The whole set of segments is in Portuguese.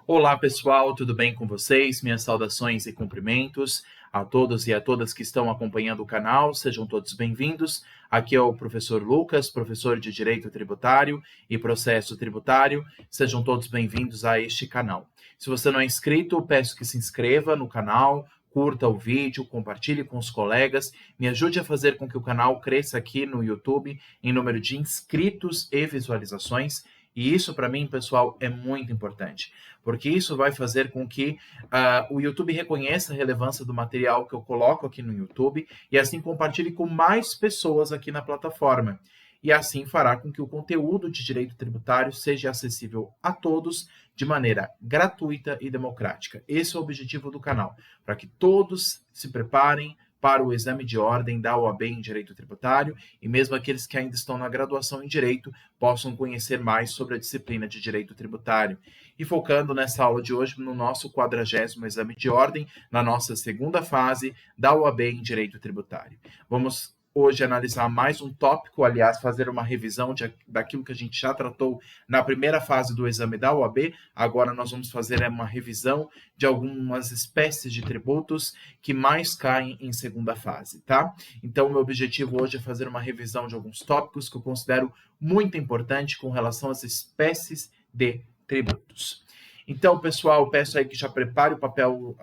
Olá pessoal, tudo bem com vocês? Minhas saudações e cumprimentos a todos e a todas que estão acompanhando o canal, sejam todos bem-vindos. Aqui é o professor Lucas, professor de Direito Tributário e Processo Tributário. Sejam todos bem-vindos a este canal. Se você não é inscrito, peço que se inscreva no canal, curta o vídeo, compartilhe com os colegas, me ajude a fazer com que o canal cresça aqui no YouTube em número de inscritos e visualizações. E isso, para mim, pessoal, é muito importante, porque isso vai fazer com que o YouTube reconheça a relevância do material que eu coloco aqui no YouTube e assim compartilhe com mais pessoas aqui na plataforma. E assim fará com que o conteúdo de direito tributário seja acessível a todos de maneira gratuita e democrática. Esse é o objetivo do canal, para que todos se preparem para o exame de ordem da OAB em Direito Tributário e mesmo aqueles que ainda estão na graduação em Direito possam conhecer mais sobre a disciplina de Direito Tributário. E focando nessa aula de hoje no nosso 40º exame de ordem, na nossa segunda fase da OAB em Direito Tributário. Vamos hoje analisar mais um tópico, aliás, fazer uma revisão daquilo que a gente já tratou na primeira fase do exame da OAB. Agora nós vamos fazer uma revisão de algumas espécies de tributos que mais caem em segunda fase, tá? Então, meu objetivo hoje é fazer uma revisão de alguns tópicos que eu considero muito importante com relação às espécies de tributos. Então, pessoal, peço aí que já prepare o papel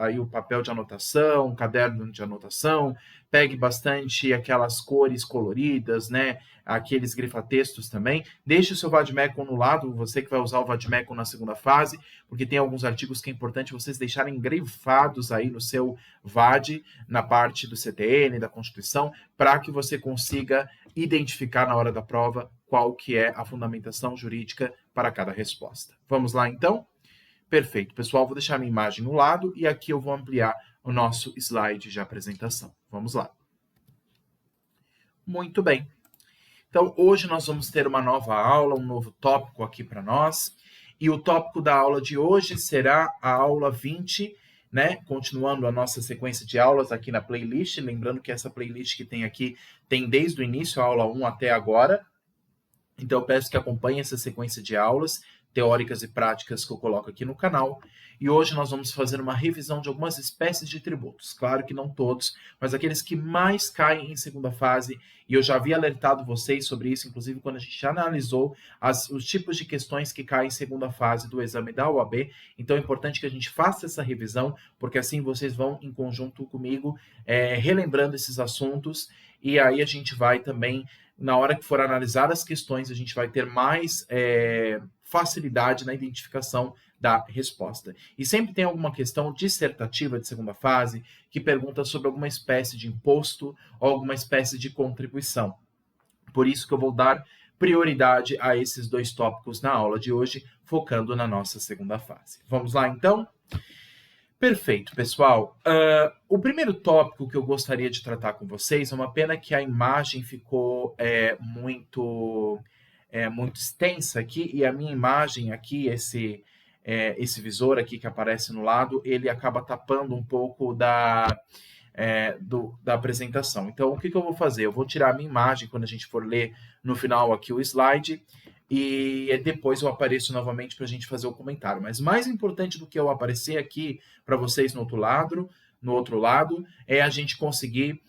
de anotação, um caderno de anotação, pegue bastante aquelas cores coloridas, né? Aqueles grifa-textos também. Deixe o seu Vademecum no lado, você que vai usar o Vademecum na segunda fase, porque tem alguns artigos que é importante vocês deixarem grifados aí no seu VAD, na parte do CTN, da Constituição, para que você consiga identificar na hora da prova qual que é a fundamentação jurídica para cada resposta. Vamos lá, então? Perfeito, pessoal, vou deixar minha imagem no lado e aqui eu vou ampliar o nosso slide de apresentação. Vamos lá. Muito bem. Então, hoje nós vamos ter uma nova aula, um novo tópico aqui para nós. E o tópico da aula de hoje será a aula 20, né? Continuando a nossa sequência de aulas aqui na playlist. Lembrando que essa playlist que tem aqui tem desde o início, a aula 1 até agora. Então, eu peço que acompanhe essa sequência de aulas teóricas e práticas que eu coloco aqui no canal. E hoje nós vamos fazer uma revisão de algumas espécies de tributos. Claro que não todos, mas aqueles que mais caem em segunda fase. E eu já havia alertado vocês sobre isso, inclusive quando a gente já analisou os tipos de questões que caem em segunda fase do exame da OAB. Então é importante que a gente faça essa revisão, porque assim vocês vão em conjunto comigo relembrando esses assuntos. E aí a gente vai também, na hora que for analisar as questões, a gente vai ter mais facilidade na identificação da resposta. E sempre tem alguma questão dissertativa de segunda fase que pergunta sobre alguma espécie de imposto ou alguma espécie de contribuição. Por isso que eu vou dar prioridade a esses dois tópicos na aula de hoje, focando na nossa segunda fase. Vamos lá, então? Perfeito, pessoal. O primeiro tópico que eu gostaria de tratar com vocês, é uma pena que a imagem ficou muito extensa aqui, e a minha imagem aqui, esse visor aqui que aparece no lado, ele acaba tapando um pouco da apresentação. Então, o que eu vou fazer? Eu vou tirar a minha imagem quando a gente for ler no final aqui o slide, e depois eu apareço novamente para a gente fazer o comentário. Mas mais importante do que eu aparecer aqui para vocês no outro lado, é a gente conseguir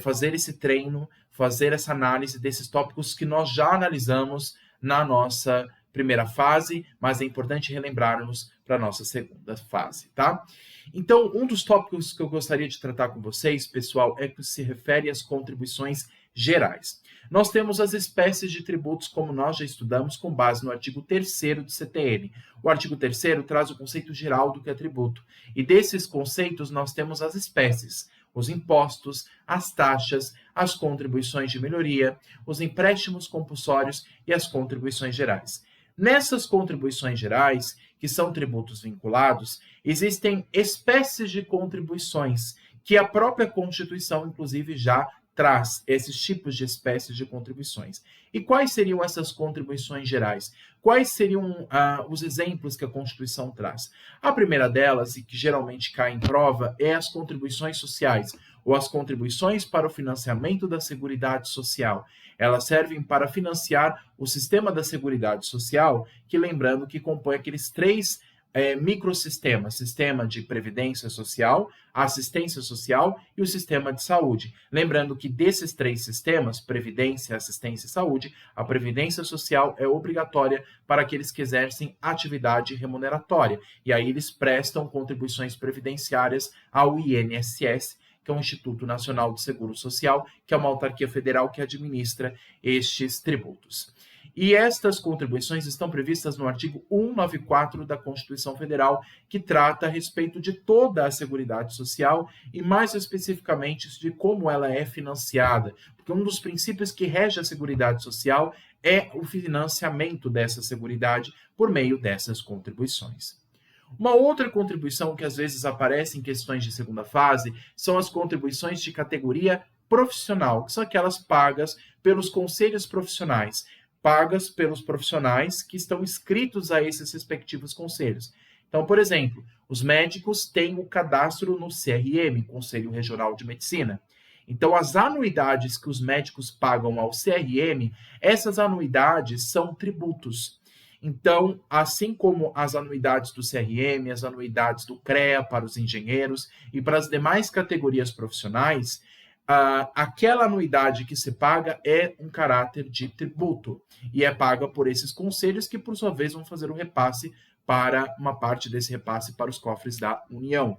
fazer esse treino, fazer essa análise desses tópicos que nós já analisamos na nossa primeira fase, mas é importante relembrarmos para a nossa segunda fase, tá? Então, um dos tópicos que eu gostaria de tratar com vocês, pessoal, é que se refere às contribuições gerais. Nós temos as espécies de tributos, como nós já estudamos, com base no artigo 3º do CTN. O artigo 3º traz o conceito geral do que é tributo. E desses conceitos, nós temos as espécies, os impostos, as taxas, as contribuições de melhoria, os empréstimos compulsórios e as contribuições gerais. Nessas contribuições gerais, que são tributos vinculados, existem espécies de contribuições que a própria Constituição, inclusive, já traz esses tipos de espécies de contribuições. E quais seriam essas contribuições gerais? Quais seriam os exemplos que a Constituição traz? A primeira delas, e que geralmente cai em prova, é as contribuições sociais, ou as contribuições para o financiamento da Seguridade Social. Elas servem para financiar o sistema da Seguridade Social, que lembrando que compõe aqueles três microsistemas, sistema de previdência social, assistência social e o sistema de saúde. Lembrando que desses 3 sistemas, previdência, assistência e saúde, a previdência social é obrigatória para aqueles que exercem atividade remuneratória. E aí eles prestam contribuições previdenciárias ao INSS, que é o Instituto Nacional de Seguro Social, que é uma autarquia federal que administra estes tributos. E estas contribuições estão previstas no artigo 194 da Constituição Federal, que trata a respeito de toda a Seguridade Social e, mais especificamente, de como ela é financiada. Porque um dos princípios que rege a Seguridade Social é o financiamento dessa Seguridade por meio dessas contribuições. Uma outra contribuição que às vezes aparece em questões de segunda fase são as contribuições de categoria profissional, que são aquelas pagas pelos conselhos profissionais, pagas pelos profissionais que estão inscritos a esses respectivos conselhos. Então, por exemplo, os médicos têm o cadastro no CRM, Conselho Regional de Medicina. Então, as anuidades que os médicos pagam ao CRM, essas anuidades são tributos. Então, assim como as anuidades do CRM, as anuidades do CREA para os engenheiros e para as demais categorias profissionais, aquela anuidade que se paga é um caráter de tributo e é paga por esses conselhos que, por sua vez, vão fazer o repasse para uma parte desse repasse para os cofres da União.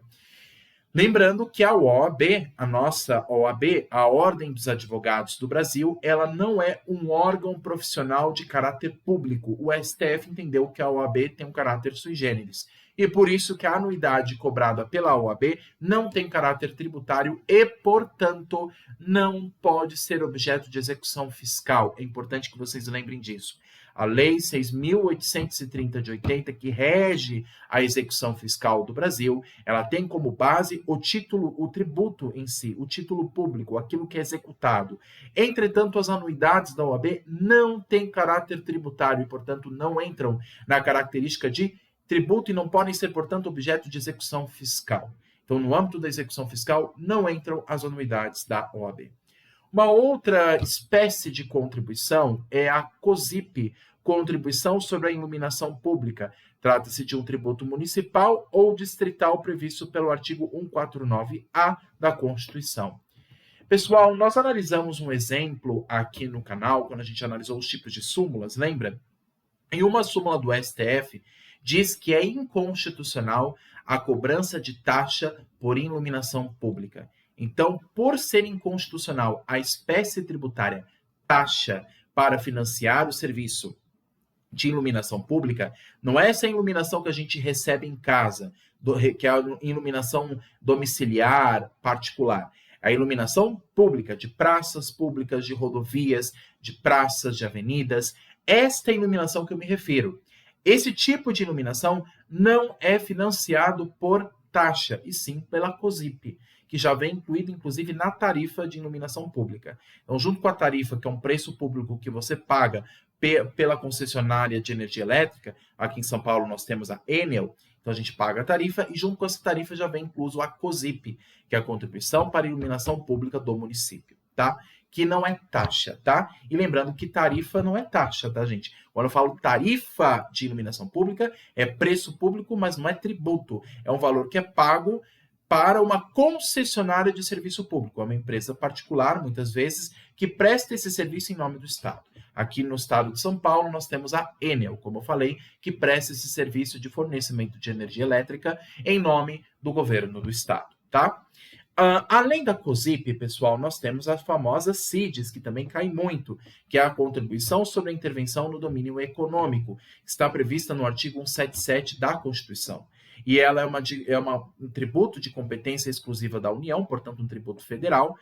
Lembrando que a OAB, a nossa OAB, a Ordem dos Advogados do Brasil, ela não é um órgão profissional de caráter público. O STF entendeu que a OAB tem um caráter sui generis. E por isso que a anuidade cobrada pela OAB não tem caráter tributário e, portanto, não pode ser objeto de execução fiscal. É importante que vocês lembrem disso. A Lei 6.830 de 80, que rege a execução fiscal do Brasil, ela tem como base o título, o tributo em si, o título público, aquilo que é executado. Entretanto, as anuidades da OAB não têm caráter tributário e, portanto, não entram na característica de tributo e não podem ser, portanto, objeto de execução fiscal. Então, no âmbito da execução fiscal, não entram as anuidades da OAB. Uma outra espécie de contribuição é a COSIP, Contribuição sobre a Iluminação Pública. Trata-se de um tributo municipal ou distrital previsto pelo artigo 149-A da Constituição. Pessoal, nós analisamos um exemplo aqui no canal, quando a gente analisou os tipos de súmulas, lembra? Em uma súmula do STF, diz que é inconstitucional a cobrança de taxa por iluminação pública. Então, por ser inconstitucional a espécie tributária taxa para financiar o serviço de iluminação pública, não é essa iluminação que a gente recebe em casa, que é a iluminação domiciliar, particular. A iluminação pública de praças públicas, de rodovias, de praças, de avenidas. Esta é a iluminação que eu me refiro. Esse tipo de iluminação não é financiado por taxa, e sim pela COSIP, que já vem incluído, inclusive, na tarifa de iluminação pública. Então, junto com a tarifa, que é um preço público que você paga pela concessionária de energia elétrica, aqui em São Paulo nós temos a Enel, então a gente paga a tarifa, e junto com essa tarifa já vem incluso a COSIP, que é a contribuição para a iluminação pública do município, tá? Que não é taxa, tá? E lembrando que tarifa não é taxa, tá, gente? Quando eu falo tarifa de iluminação pública, é preço público, mas não é tributo. É um valor que é pago para uma concessionária de serviço público, é uma empresa particular, muitas vezes, que presta esse serviço em nome do Estado. Aqui no estado de São Paulo, nós temos a Enel, como eu falei, que presta esse serviço de fornecimento de energia elétrica em nome do governo do Estado, tá? Além da COSIP, pessoal, nós temos as famosas CIDs, que também cai muito, que é a Contribuição sobre a Intervenção no Domínio Econômico, que está prevista no artigo 177 da Constituição. E ela é um tributo de competência exclusiva da União, portanto, um tributo federal,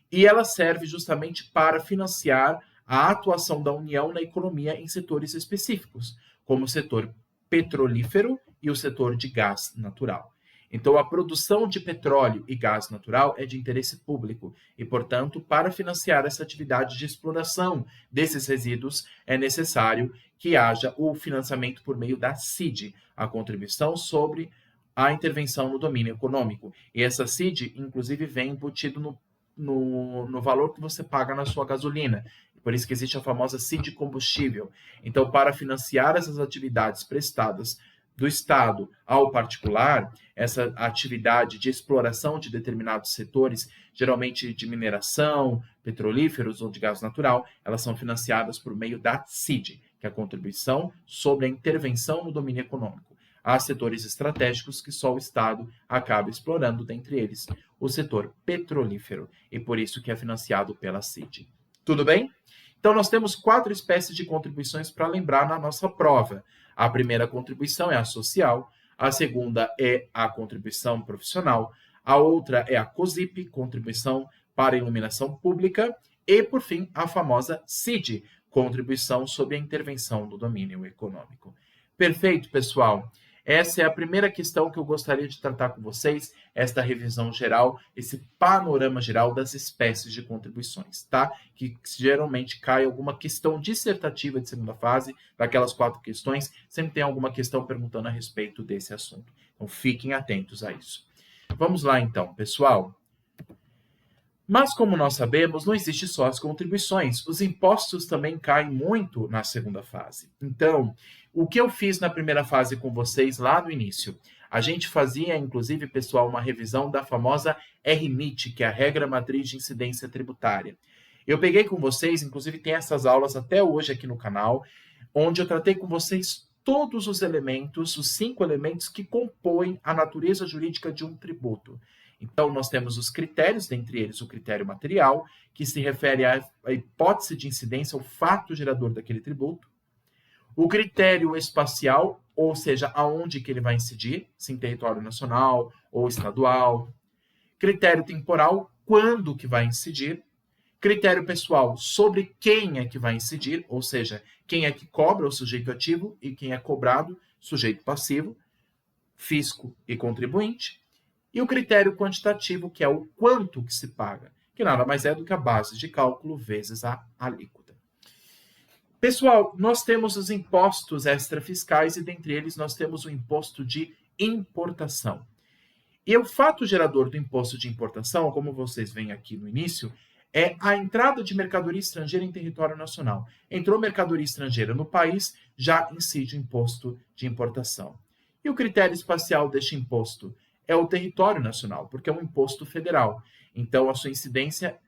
e ela serve justamente para financiar a atuação da União na economia em setores específicos, como o setor petrolífero e o setor de gás natural. Então, a produção de petróleo e gás natural é de interesse público e, portanto, para financiar essa atividade de exploração desses resíduos, é necessário que haja o financiamento por meio da CID, a Contribuição sobre a Intervenção no Domínio Econômico. E essa CID, inclusive, vem embutido no valor que você paga na sua gasolina. Por isso que existe a famosa CID combustível. Então, para financiar essas atividades prestadas do Estado ao particular, essa atividade de exploração de determinados setores, geralmente de mineração, petrolíferos ou de gás natural, elas são financiadas por meio da CID, que é a Contribuição sobre a Intervenção no Domínio Econômico. Há setores estratégicos que só o Estado acaba explorando, dentre eles o setor petrolífero, e por isso que é financiado pela CID. Tudo bem? Então, nós temos 4 espécies de contribuições para lembrar na nossa prova. A primeira contribuição é a social, a segunda é a contribuição profissional, a outra é a COSIP, Contribuição para a Iluminação Pública, e, por fim, a famosa CID, Contribuição sobre a Intervenção do Domínio Econômico. Perfeito, pessoal? Essa é a primeira questão que eu gostaria de tratar com vocês, esta revisão geral, esse panorama geral das espécies de contribuições, tá? Que geralmente cai alguma questão dissertativa de segunda fase, daquelas 4 questões, sempre tem alguma questão perguntando a respeito desse assunto. Então, fiquem atentos a isso. Vamos lá, então, pessoal. Mas, como nós sabemos, não existe só as contribuições. Os impostos também caem muito na segunda fase. Então, o que eu fiz na primeira fase com vocês lá no início? A gente fazia, inclusive, pessoal, uma revisão da famosa RMIT, que é a Regra Matriz de Incidência Tributária. Eu peguei com vocês, inclusive tem essas aulas até hoje aqui no canal, onde eu tratei com vocês todos os elementos, os 5 elementos que compõem a natureza jurídica de um tributo. Então, nós temos os critérios, dentre eles o critério material, que se refere à hipótese de incidência, o fato gerador daquele tributo. O critério espacial, ou seja, aonde que ele vai incidir, se em território nacional ou estadual. Critério temporal, quando que vai incidir. Critério pessoal, sobre quem é que vai incidir, ou seja, quem é que cobra, o sujeito ativo, e quem é cobrado, sujeito passivo, fisco e contribuinte. E o critério quantitativo, que é o quanto que se paga, que nada mais é do que a base de cálculo vezes a alíquota. Pessoal, nós temos os impostos extrafiscais e dentre eles nós temos o imposto de importação. E o fato gerador do imposto de importação, como vocês veem aqui no início, é a entrada de mercadoria estrangeira em território nacional. Entrou mercadoria estrangeira no país, já incide o imposto de importação. E o critério espacial deste imposto é o território nacional, porque é um imposto federal. Então, a sua incidência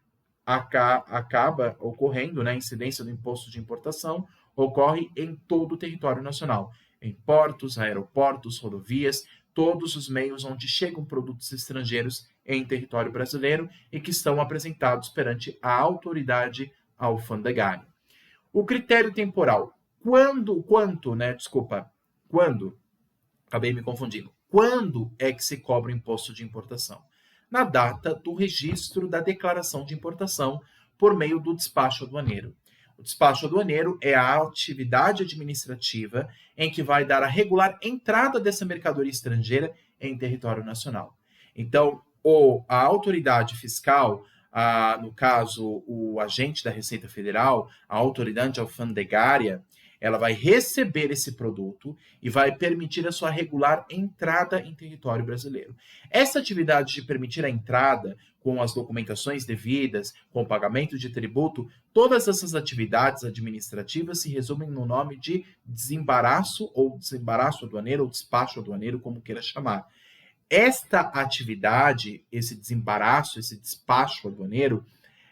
acaba ocorrendo, né? A incidência do imposto de importação ocorre em todo o território nacional, em portos, aeroportos, rodovias, todos os meios onde chegam produtos estrangeiros em território brasileiro e que estão apresentados perante a autoridade alfandegária. O critério temporal, quando, acabei me confundindo. Quando é que se cobra o imposto de importação? Na data do registro da declaração de importação por meio do despacho aduaneiro. O despacho aduaneiro é a atividade administrativa em que vai dar a regular entrada dessa mercadoria estrangeira em território nacional. Então, a autoridade fiscal, no caso, o agente da Receita Federal, a autoridade alfandegária, ela vai receber esse produto e vai permitir a sua regular entrada em território brasileiro. Essa atividade de permitir a entrada com as documentações devidas, com o pagamento de tributo, todas essas atividades administrativas se resumem no nome de desembaraço ou desembaraço aduaneiro ou despacho aduaneiro, como queira chamar. Esta atividade, esse desembaraço, esse despacho aduaneiro,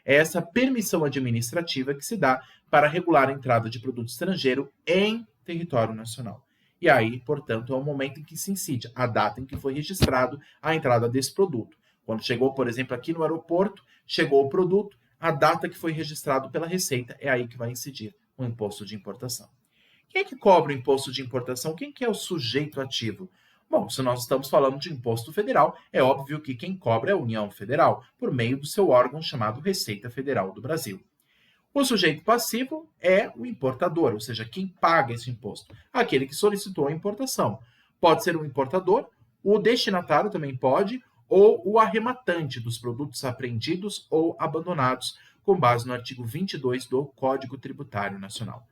é essa permissão administrativa que se dá para regular a entrada de produto estrangeiro em território nacional. E aí, portanto, é o momento em que se incide a data em que foi registrado a entrada desse produto. Quando chegou, por exemplo, aqui no aeroporto, chegou o produto, a data que foi registrado pela Receita é aí que vai incidir o imposto de importação. Quem é que cobra o imposto de importação? Quem que é o sujeito ativo? Bom, se nós estamos falando de imposto federal, é óbvio que quem cobra é a União Federal, por meio do seu órgão chamado Receita Federal do Brasil. O sujeito passivo é o importador, ou seja, quem paga esse imposto, aquele que solicitou a importação. Pode ser o importador, o destinatário também pode, ou o arrematante dos produtos apreendidos ou abandonados, com base no artigo 22 do Código Tributário Nacional.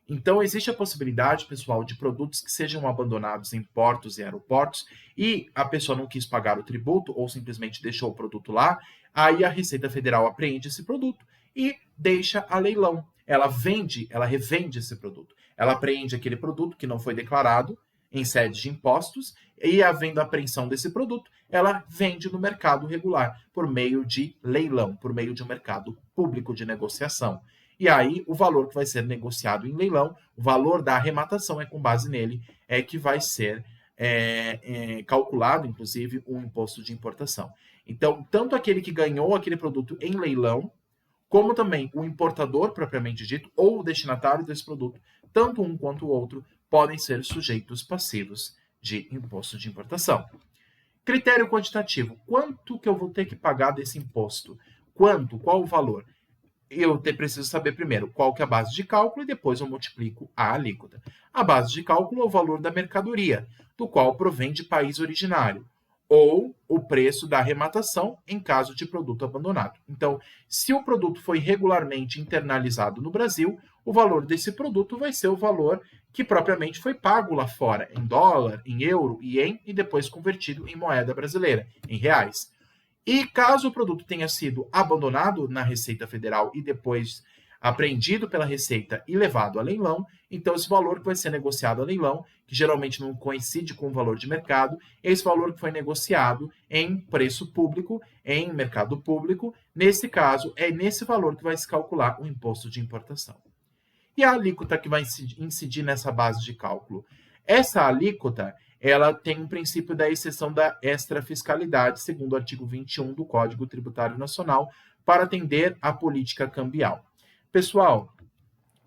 Então, existe a possibilidade, pessoal, de produtos que sejam abandonados em portos e aeroportos e a pessoa não quis pagar o tributo ou simplesmente deixou o produto lá, aí a Receita Federal apreende esse produto e deixa a leilão. Ela revende esse produto. Ela apreende aquele produto que não foi declarado em sede de impostos e, havendo apreensão desse produto, ela vende no mercado regular, por meio de leilão, por meio de um mercado público de negociação. E aí, o valor que vai ser negociado em leilão, o valor da arrematação é com base nele, é que vai ser calculado, inclusive, o imposto de importação. Então, tanto aquele que ganhou aquele produto em leilão, como também o importador, propriamente dito, ou o destinatário desse produto, tanto um quanto o outro, podem ser sujeitos passivos de imposto de importação. Critério quantitativo. Quanto que eu vou ter que pagar desse imposto? Quanto? Qual o valor? Eu preciso saber primeiro qual que é a base de cálculo e depois eu multiplico a alíquota. A base de cálculo é o valor da mercadoria, do qual provém de país originário, ou o preço da arrematação em caso de produto abandonado. Então, se o produto foi regularmente internalizado no Brasil, o valor desse produto vai ser o valor que propriamente foi pago lá fora, em dólar, em euro, ien e depois convertido em moeda brasileira, em reais. E caso o produto tenha sido abandonado na Receita Federal e depois apreendido pela Receita e levado a leilão, então esse valor que vai ser negociado a leilão, que geralmente não coincide com o valor de mercado, esse valor que foi negociado em preço público, em mercado público, nesse caso, é nesse valor que vai se calcular o imposto de importação. E a alíquota que vai incidir nessa base de cálculo? Essa alíquota, ela tem um princípio da exceção da extrafiscalidade, segundo o artigo 21 do Código Tributário Nacional, para atender à política cambial. Pessoal,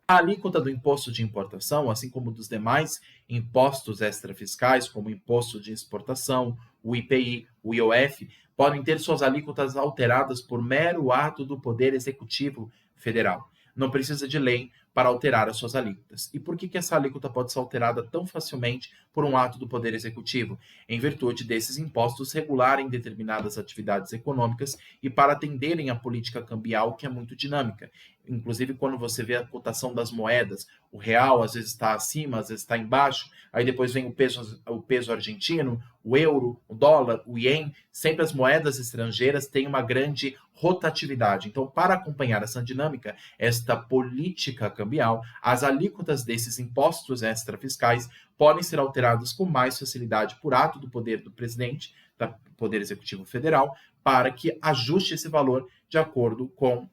a alíquota do imposto de importação, assim como dos demais impostos extrafiscais, como o imposto de exportação, o IPI, o IOF, podem ter suas alíquotas alteradas por mero ato do Poder Executivo Federal. Não precisa de lei para alterar as suas alíquotas. E por que essa alíquota pode ser alterada tão facilmente por um ato do Poder Executivo? Em virtude desses impostos regularem determinadas atividades econômicas e para atenderem à política cambial, que é muito dinâmica. Inclusive, quando você vê a cotação das moedas, o real às vezes está acima, às vezes está embaixo, aí depois vem o peso argentino, o euro, o dólar, o ien, sempre as moedas estrangeiras têm uma grande rotatividade. Então, para acompanhar essa dinâmica, esta política cambial, as alíquotas desses impostos extrafiscais podem ser alteradas com mais facilidade por ato do poder do presidente, do Poder Executivo Federal, para que ajuste esse valor de acordo com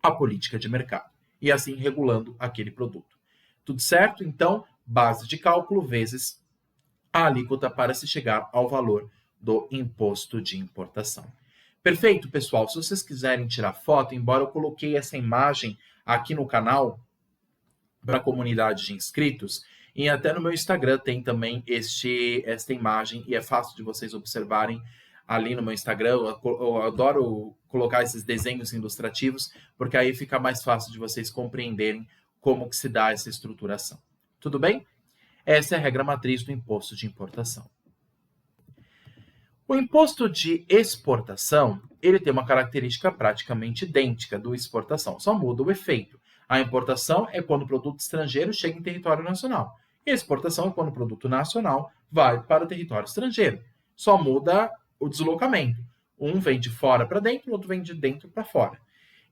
a política de mercado, e assim regulando aquele produto. Tudo certo? Então, base de cálculo vezes a alíquota para se chegar ao valor do imposto de importação. Perfeito, pessoal. Se vocês quiserem tirar foto, embora eu coloquei essa imagem aqui no canal para a comunidade de inscritos, e até no meu Instagram tem também esta imagem, e é fácil de vocês observarem ali no meu Instagram. Eu adoro colocar esses desenhos ilustrativos, porque aí fica mais fácil de vocês compreenderem como que se dá essa estruturação. Tudo bem? Essa é a regra matriz do imposto de importação. O imposto de exportação, ele tem uma característica praticamente idêntica do exportação, só muda o efeito. A importação é quando o produto estrangeiro chega em território nacional. E a exportação é quando o produto nacional vai para o território estrangeiro. Só muda o deslocamento. Um vem de fora para dentro, o outro vem de dentro para fora.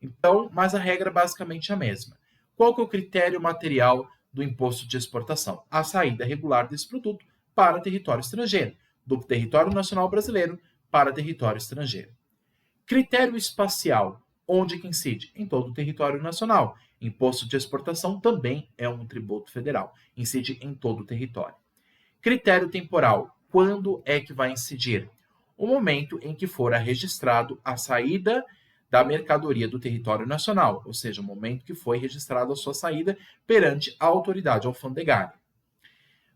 Então, mas a regra é basicamente a mesma. Qual que é o critério material do imposto de exportação? A saída regular desse produto para território estrangeiro, do território nacional brasileiro para território estrangeiro. Critério espacial, onde que incide? Em todo o território nacional. Imposto de exportação também é um tributo federal, incide em todo o território. Critério temporal, quando é que vai incidir? O momento em que for registrado a saída da mercadoria do território nacional, ou seja, o momento que foi registrada a sua saída perante a autoridade alfandegária.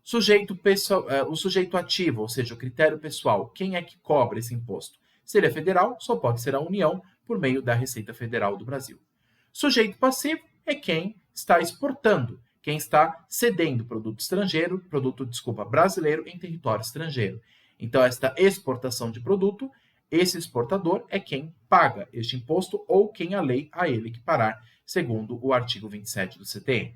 O sujeito ativo, ou seja, o critério pessoal, quem é que cobra esse imposto? Se ele é federal, só pode ser a União por meio da Receita Federal do Brasil. Sujeito passivo é quem está exportando, quem está cedendo produto brasileiro em território estrangeiro. Então, esta exportação de produto, esse exportador é quem paga este imposto ou quem a lei a ele equiparar, segundo o artigo 27 do CTN.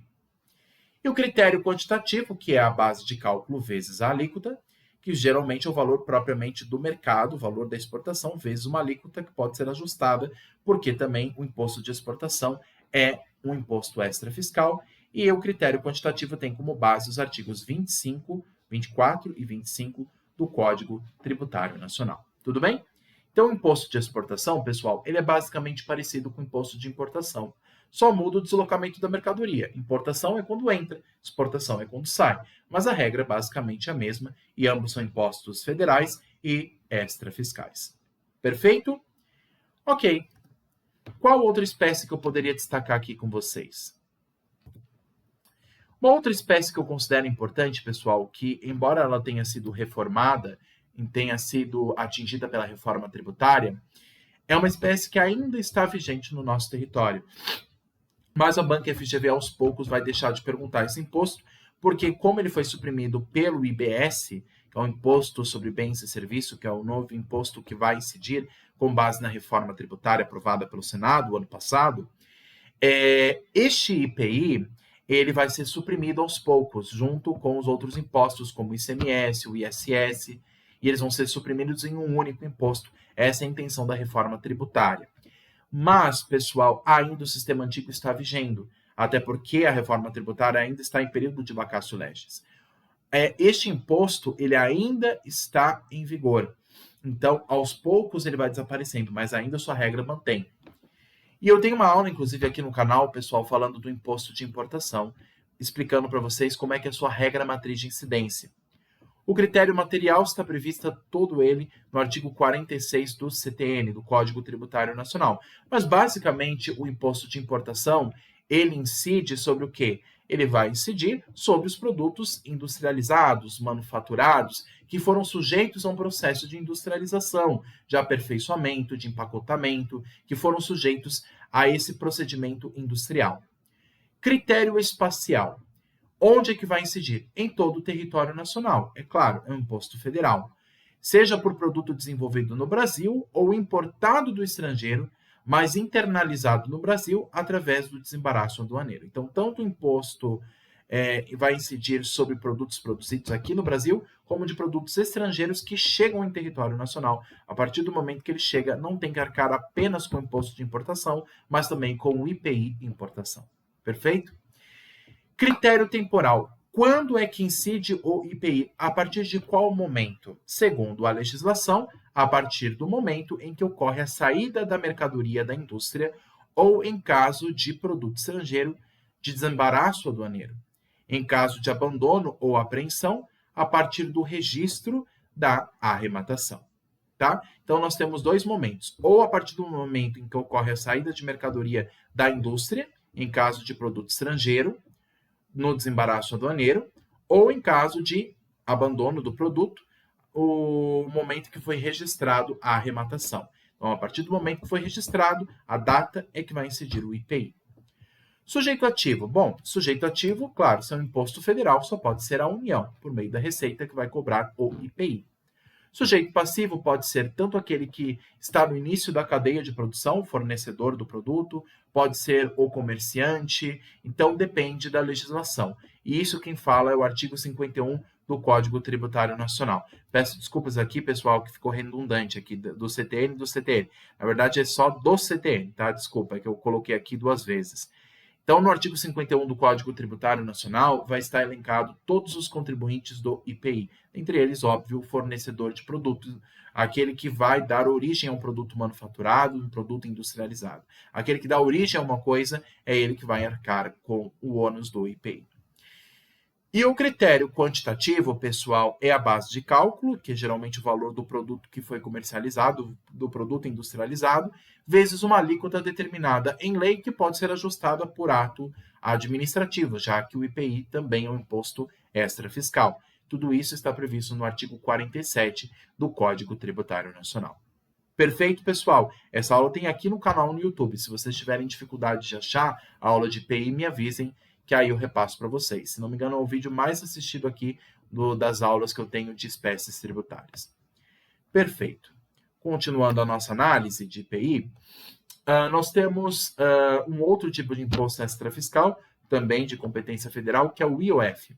E o critério quantitativo, que é a base de cálculo vezes a alíquota, que geralmente é o valor propriamente do mercado, o valor da exportação, vezes uma alíquota que pode ser ajustada, porque também o imposto de exportação é um imposto extrafiscal, e o critério quantitativo tem como base os artigos 25 24 e 25 do Código Tributário Nacional. Tudo bem? Então, o imposto de exportação, pessoal, ele é basicamente parecido com o imposto de importação. Só muda o deslocamento da mercadoria. Importação é quando entra, exportação é quando sai. Mas a regra é basicamente a mesma e ambos são impostos federais e extrafiscais. Perfeito? Ok. Qual outra espécie que eu poderia destacar aqui com vocês? Uma outra espécie que eu considero importante, pessoal, que embora ela tenha sido reformada e tenha sido atingida pela reforma tributária, é uma espécie que ainda está vigente no nosso território. Mas a banca FGV aos poucos vai deixar de perguntar esse imposto, porque como ele foi suprimido pelo IBS, que é o Imposto sobre Bens e Serviços, que é o novo imposto que vai incidir com base na reforma tributária aprovada pelo Senado ano passado, este IPI ele vai ser suprimido aos poucos, junto com os outros impostos, como o ICMS, o ISS, e eles vão ser suprimidos em um único imposto. Essa é a intenção da reforma tributária. Mas, pessoal, ainda o sistema antigo está vigendo, até porque a reforma tributária ainda está em período de vacatio legis. Este imposto ele ainda está em vigor. Então, aos poucos ele vai desaparecendo, mas ainda a sua regra mantém. E eu tenho uma aula, inclusive, aqui no canal, pessoal, falando do imposto de importação, explicando para vocês como é que é a sua regra matriz de incidência. O critério material está previsto todo ele no artigo 46 do CTN, do Código Tributário Nacional. Mas, basicamente, o imposto de importação, ele incide sobre o quê? Ele vai incidir sobre os produtos industrializados, manufaturados, que foram sujeitos a um processo de industrialização, de aperfeiçoamento, de empacotamento, que foram sujeitos a esse procedimento industrial. Critério espacial. Onde é que vai incidir? Em todo o território nacional. É claro, é um imposto federal. Seja por produto desenvolvido no Brasil ou importado do estrangeiro, mas internalizado no Brasil através do desembaraço aduaneiro. Então, tanto o imposto vai incidir sobre produtos produzidos aqui no Brasil, como de produtos estrangeiros que chegam em território nacional. A partir do momento que ele chega, não tem que arcar apenas com o imposto de importação, mas também com o IPI importação. Perfeito? Critério temporal. Quando é que incide o IPI? A partir de qual momento? Segundo a legislação, a partir do momento em que ocorre a saída da mercadoria da indústria ou em caso de produto estrangeiro de desembaraço aduaneiro. Em caso de abandono ou apreensão, a partir do registro da arrematação. Tá? Então, nós temos dois momentos. Ou a partir do momento em que ocorre a saída de mercadoria da indústria, em caso de produto estrangeiro, no desembaraço aduaneiro, ou em caso de abandono do produto, o momento que foi registrado a arrematação. Então, a partir do momento que foi registrado, a data é que vai incidir o IPI. Sujeito ativo. Bom, sujeito ativo, claro, se é um imposto federal, só pode ser a União, por meio da Receita, que vai cobrar o IPI. Sujeito passivo pode ser tanto aquele que está no início da cadeia de produção, o fornecedor do produto, pode ser o comerciante, então depende da legislação. E isso quem fala é o artigo 51 do Código Tributário Nacional. Peço desculpas aqui, pessoal, que ficou redundante aqui do CTN e do CTN. Na verdade, é só do CTN, tá? Desculpa, é que eu coloquei aqui duas vezes. Então, no artigo 51 do Código Tributário Nacional, vai estar elencado todos os contribuintes do IPI. Entre eles, óbvio, o fornecedor de produtos, aquele que vai dar origem a um produto manufaturado, um produto industrializado. Aquele que dá origem a uma coisa, é ele que vai arcar com o ônus do IPI. E o critério quantitativo, pessoal, é a base de cálculo, que é geralmente o valor do produto que foi comercializado, do produto industrializado, vezes uma alíquota determinada em lei que pode ser ajustada por ato administrativo, já que o IPI também é um imposto extrafiscal. Tudo isso está previsto no artigo 47 do Código Tributário Nacional. Perfeito, pessoal? Essa aula tem aqui no canal no YouTube. Se vocês tiverem dificuldade de achar a aula de IPI, me avisem, que aí eu repasso para vocês. Se não me engano, é o vídeo mais assistido aqui das aulas que eu tenho de espécies tributárias. Perfeito. Continuando a nossa análise de IPI, nós temos um outro tipo de imposto extrafiscal, também de competência federal, que é o IOF,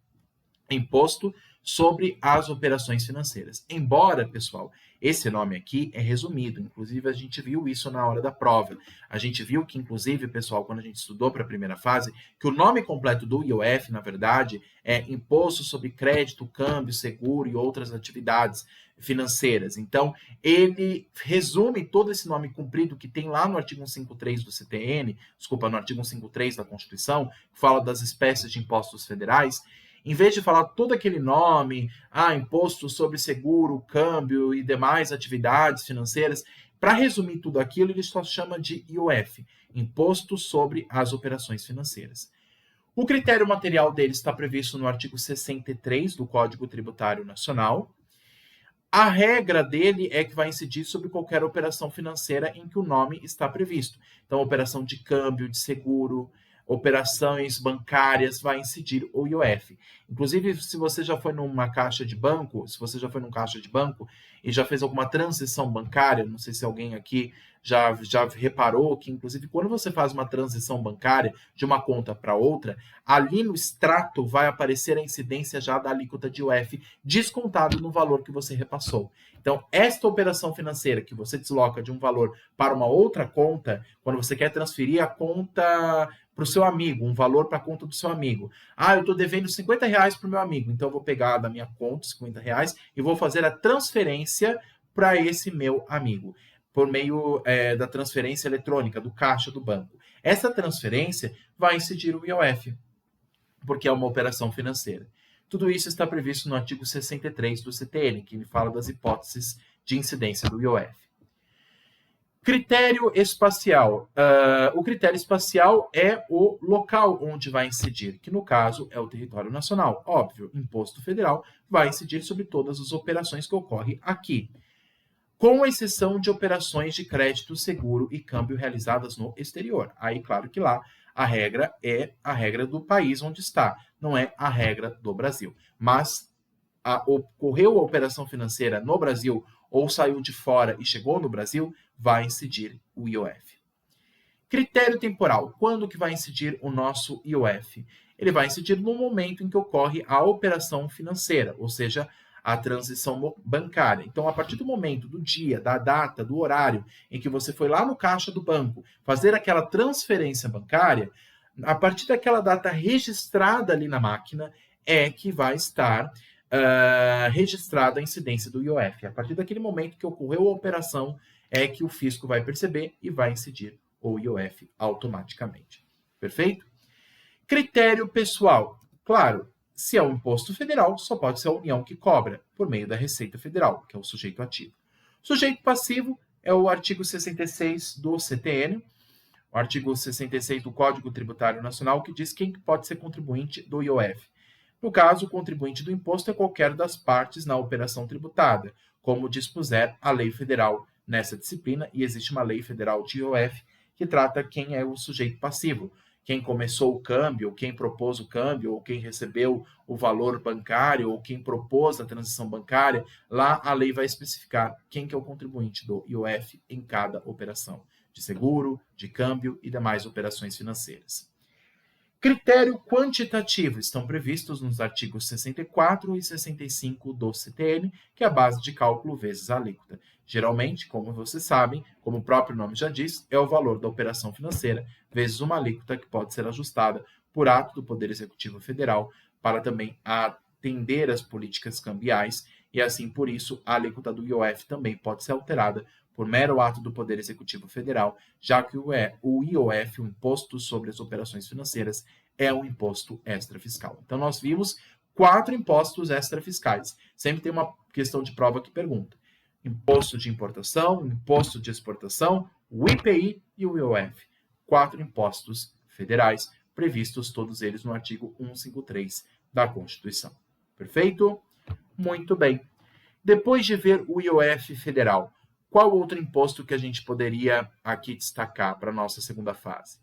Imposto sobre as operações financeiras. Embora, pessoal, esse nome aqui é resumido, inclusive a gente viu isso na hora da prova. A gente viu que, inclusive, pessoal, quando a gente estudou para a primeira fase, que o nome completo do IOF, na verdade, é Imposto sobre Crédito, Câmbio, Seguro e outras atividades financeiras. Então, ele resume todo esse nome comprido que tem lá no artigo 153 do CTN, desculpa, no artigo 153 da Constituição, que fala das espécies de impostos federais. Em vez de falar todo aquele nome, imposto sobre seguro, câmbio e demais atividades financeiras, para resumir tudo aquilo, ele só chama de IOF, Imposto sobre as Operações Financeiras. O critério material dele está previsto no artigo 63 do Código Tributário Nacional. A regra dele é que vai incidir sobre qualquer operação financeira em que o nome está previsto. Então, operação de câmbio, de seguro, operações bancárias, vai incidir o IOF. Inclusive, se você já foi numa caixa de banco, se você já foi num caixa de banco e já fez alguma transição bancária, não sei se alguém aqui já reparou que, inclusive, quando você faz uma transição bancária de uma conta para outra, ali no extrato vai aparecer a incidência já da alíquota de IOF descontado no valor que você repassou. Então, esta operação financeira que você desloca de um valor para uma outra conta, quando você quer transferir a conta para o seu amigo, um valor para a conta do seu amigo. Eu estou devendo R$50 para o meu amigo, então eu vou pegar da minha conta R$50 e vou fazer a transferência para esse meu amigo, por meio da transferência eletrônica, do caixa do banco. Essa transferência vai incidir o IOF, porque é uma operação financeira. Tudo isso está previsto no artigo 63 do CTN, que fala das hipóteses de incidência do IOF. Critério espacial. O critério espacial é o local onde vai incidir, que no caso é o território nacional. Óbvio, imposto federal vai incidir sobre todas as operações que ocorrem aqui, com exceção de operações de crédito, seguro e câmbio realizadas no exterior. Aí, claro que lá a regra é a regra do país onde está, não é a regra do Brasil. Mas ocorreu a operação financeira no Brasil ou saiu de fora e chegou no Brasil, vai incidir o IOF. Critério temporal. Quando que vai incidir o nosso IOF? Ele vai incidir no momento em que ocorre a operação financeira, ou seja, a transição bancária. Então, a partir do momento, do dia, da data, do horário em que você foi lá no caixa do banco fazer aquela transferência bancária, a partir daquela data registrada ali na máquina é que vai estar registrada a incidência do IOF. A partir daquele momento que ocorreu a operação é que o fisco vai perceber e vai incidir o IOF automaticamente. Perfeito? Critério pessoal. Claro, se é um imposto federal, só pode ser a União que cobra, por meio da Receita Federal, que é o sujeito ativo. Sujeito passivo é o artigo 66 do CTN, o artigo 66 do Código Tributário Nacional, que diz quem pode ser contribuinte do IOF. No caso, o contribuinte do imposto é qualquer das partes na operação tributada, como dispuser a lei federal nessa disciplina, e existe uma lei federal de IOF que trata quem é o sujeito passivo, quem começou o câmbio, quem propôs o câmbio, ou quem recebeu o valor bancário, ou quem propôs a transação bancária. Lá a lei vai especificar quem que é o contribuinte do IOF em cada operação de seguro, de câmbio e demais operações financeiras. Critério quantitativo estão previstos nos artigos 64 e 65 do CTN, que é a base de cálculo vezes a alíquota. Geralmente, como vocês sabem, como o próprio nome já diz, é o valor da operação financeira vezes uma alíquota que pode ser ajustada por ato do Poder Executivo Federal para também atender às políticas cambiais e, assim, por isso, a alíquota do IOF também pode ser alterada por mero ato do Poder Executivo Federal, já que o IOF, o Imposto sobre as Operações Financeiras, é um imposto extrafiscal. Então, nós vimos 4 impostos extrafiscais. Sempre tem uma questão de prova que pergunta. Imposto de importação, imposto de exportação, o IPI e o IOF. 4 impostos federais, previstos todos eles no artigo 153 da Constituição. Perfeito? Muito bem. Depois de ver o IOF federal, qual outro imposto que a gente poderia aqui destacar para a nossa segunda fase?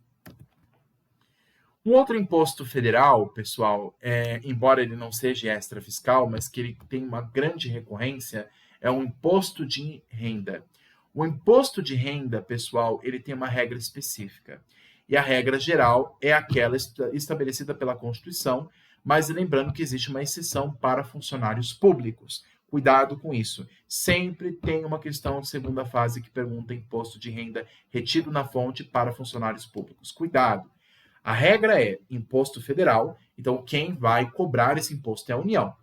Um outro imposto federal, pessoal, embora ele não seja extrafiscal, mas que ele tem uma grande recorrência, é o imposto de renda. O imposto de renda, pessoal, ele tem uma regra específica. E a regra geral é aquela estabelecida pela Constituição Mas lembrando que existe uma exceção para funcionários públicos. Cuidado com isso. Sempre tem uma questão de segunda fase que pergunta imposto de renda retido na fonte para funcionários públicos. Cuidado. A regra é imposto federal, então quem vai cobrar esse imposto é a União.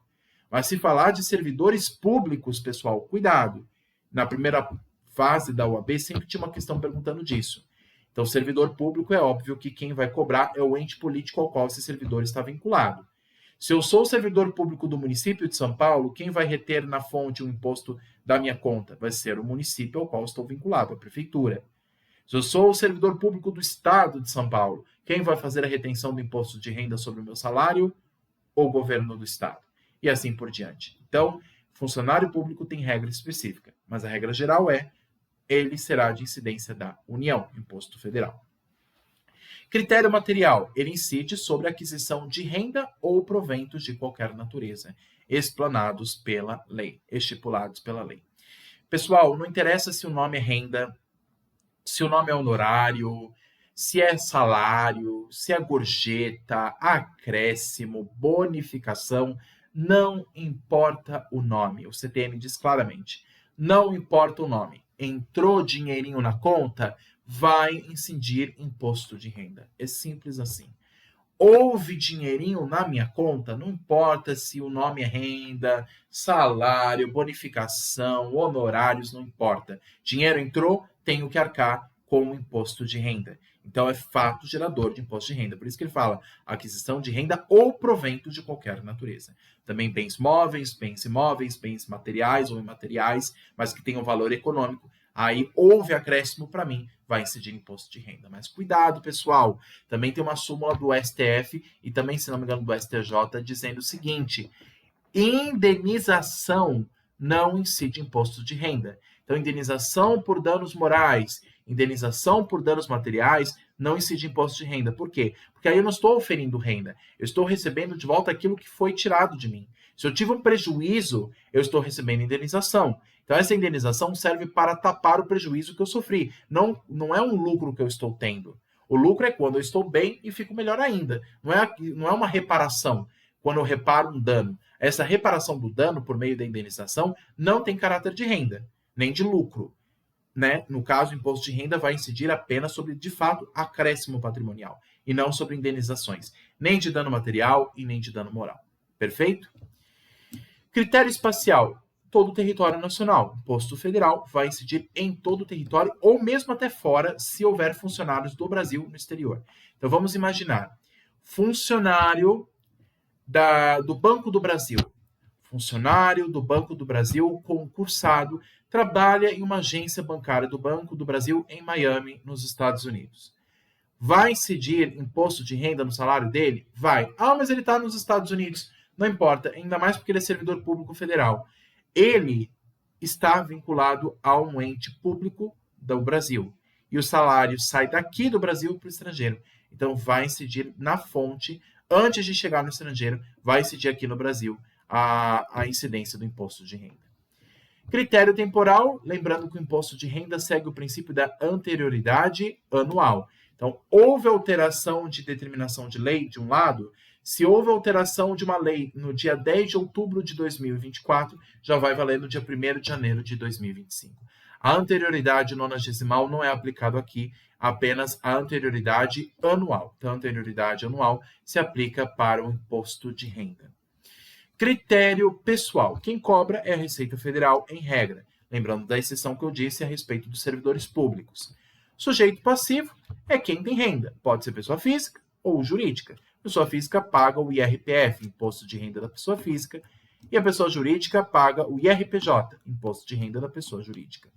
Mas se falar de servidores públicos, pessoal, cuidado. Na primeira fase da OAB sempre tinha uma questão perguntando disso. Então, servidor público é óbvio que quem vai cobrar é o ente político ao qual esse servidor está vinculado. Se eu sou servidor público do município de São Paulo, quem vai reter na fonte o imposto da minha conta? Vai ser o município ao qual estou vinculado, a prefeitura. Se eu sou o servidor público do estado de São Paulo, quem vai fazer a retenção do imposto de renda sobre o meu salário? O governo do estado. E assim por diante. Então, funcionário público tem regra específica, mas a regra geral é ele será de incidência da União, imposto federal. Critério material, ele incide sobre a aquisição de renda ou proventos de qualquer natureza, explanados pela lei, estipulados pela lei. Pessoal, não interessa se o nome é renda, se o nome é honorário, se é salário, se é gorjeta, acréscimo, bonificação, não importa o nome. O CTN diz claramente, não importa o nome. Entrou dinheirinho na conta, vai incidir imposto de renda. É simples assim. Houve dinheirinho na minha conta, não importa se o nome é renda, salário, bonificação, honorários, não importa. Dinheiro entrou, tenho que arcar com o imposto de renda. Então, é fato gerador de imposto de renda. Por isso que ele fala aquisição de renda ou provento de qualquer natureza. Também bens móveis, bens imóveis, bens materiais ou imateriais, mas que tenham valor econômico. Aí houve acréscimo para mim, vai incidir imposto de renda. Mas cuidado, pessoal. Também tem uma súmula do STF e também, se não me engano, do STJ, dizendo o seguinte: indenização não incide imposto de renda. Então, indenização por danos morais, indenização por danos materiais, não incide imposto de renda. Por quê? Porque aí eu não estou oferindo renda. Eu estou recebendo de volta aquilo que foi tirado de mim. Se eu tive um prejuízo, eu estou recebendo indenização. Então, essa indenização serve para tapar o prejuízo que eu sofri. Não é um lucro que eu estou tendo. O lucro é quando eu estou bem e fico melhor ainda. Não é uma reparação, quando eu reparo um dano. Essa reparação do dano, por meio da indenização, não tem caráter de renda, nem de lucro. Né? No caso, o imposto de renda vai incidir apenas sobre, de fato, acréscimo patrimonial, e não sobre indenizações, nem de dano material e nem de dano moral. Perfeito? Critério espacial. Todo o território nacional. Imposto federal vai incidir em todo o território, ou mesmo até fora, se houver funcionários do Brasil no exterior. Então, vamos imaginar, funcionário do Banco do Brasil. Funcionário do Banco do Brasil concursado, trabalha em uma agência bancária do Banco do Brasil em Miami, nos Estados Unidos. Vai incidir imposto de renda no salário dele? Vai. Ah, mas ele está nos Estados Unidos. Não importa, ainda mais porque ele é servidor público federal. Ele está vinculado a um ente público do Brasil. E o salário sai daqui do Brasil para o estrangeiro. Então, vai incidir na fonte, antes de chegar no estrangeiro, vai incidir aqui no Brasil a incidência do imposto de renda. Critério temporal, lembrando que o imposto de renda segue o princípio da anterioridade anual. Então, houve alteração de determinação de lei, de um lado, se houve alteração de uma lei no dia 10 de outubro de 2024, já vai valer no dia 1º de janeiro de 2025. A anterioridade nonagesimal não é aplicado aqui, apenas a anterioridade anual. Então, a anterioridade anual se aplica para o imposto de renda. Critério pessoal. Quem cobra é a Receita Federal, em regra. Lembrando da exceção que eu disse a respeito dos servidores públicos. Sujeito passivo é quem tem renda. Pode ser pessoa física ou jurídica. Pessoa física paga o IRPF, Imposto de Renda da Pessoa Física, e a pessoa jurídica paga o IRPJ, Imposto de Renda da Pessoa Jurídica.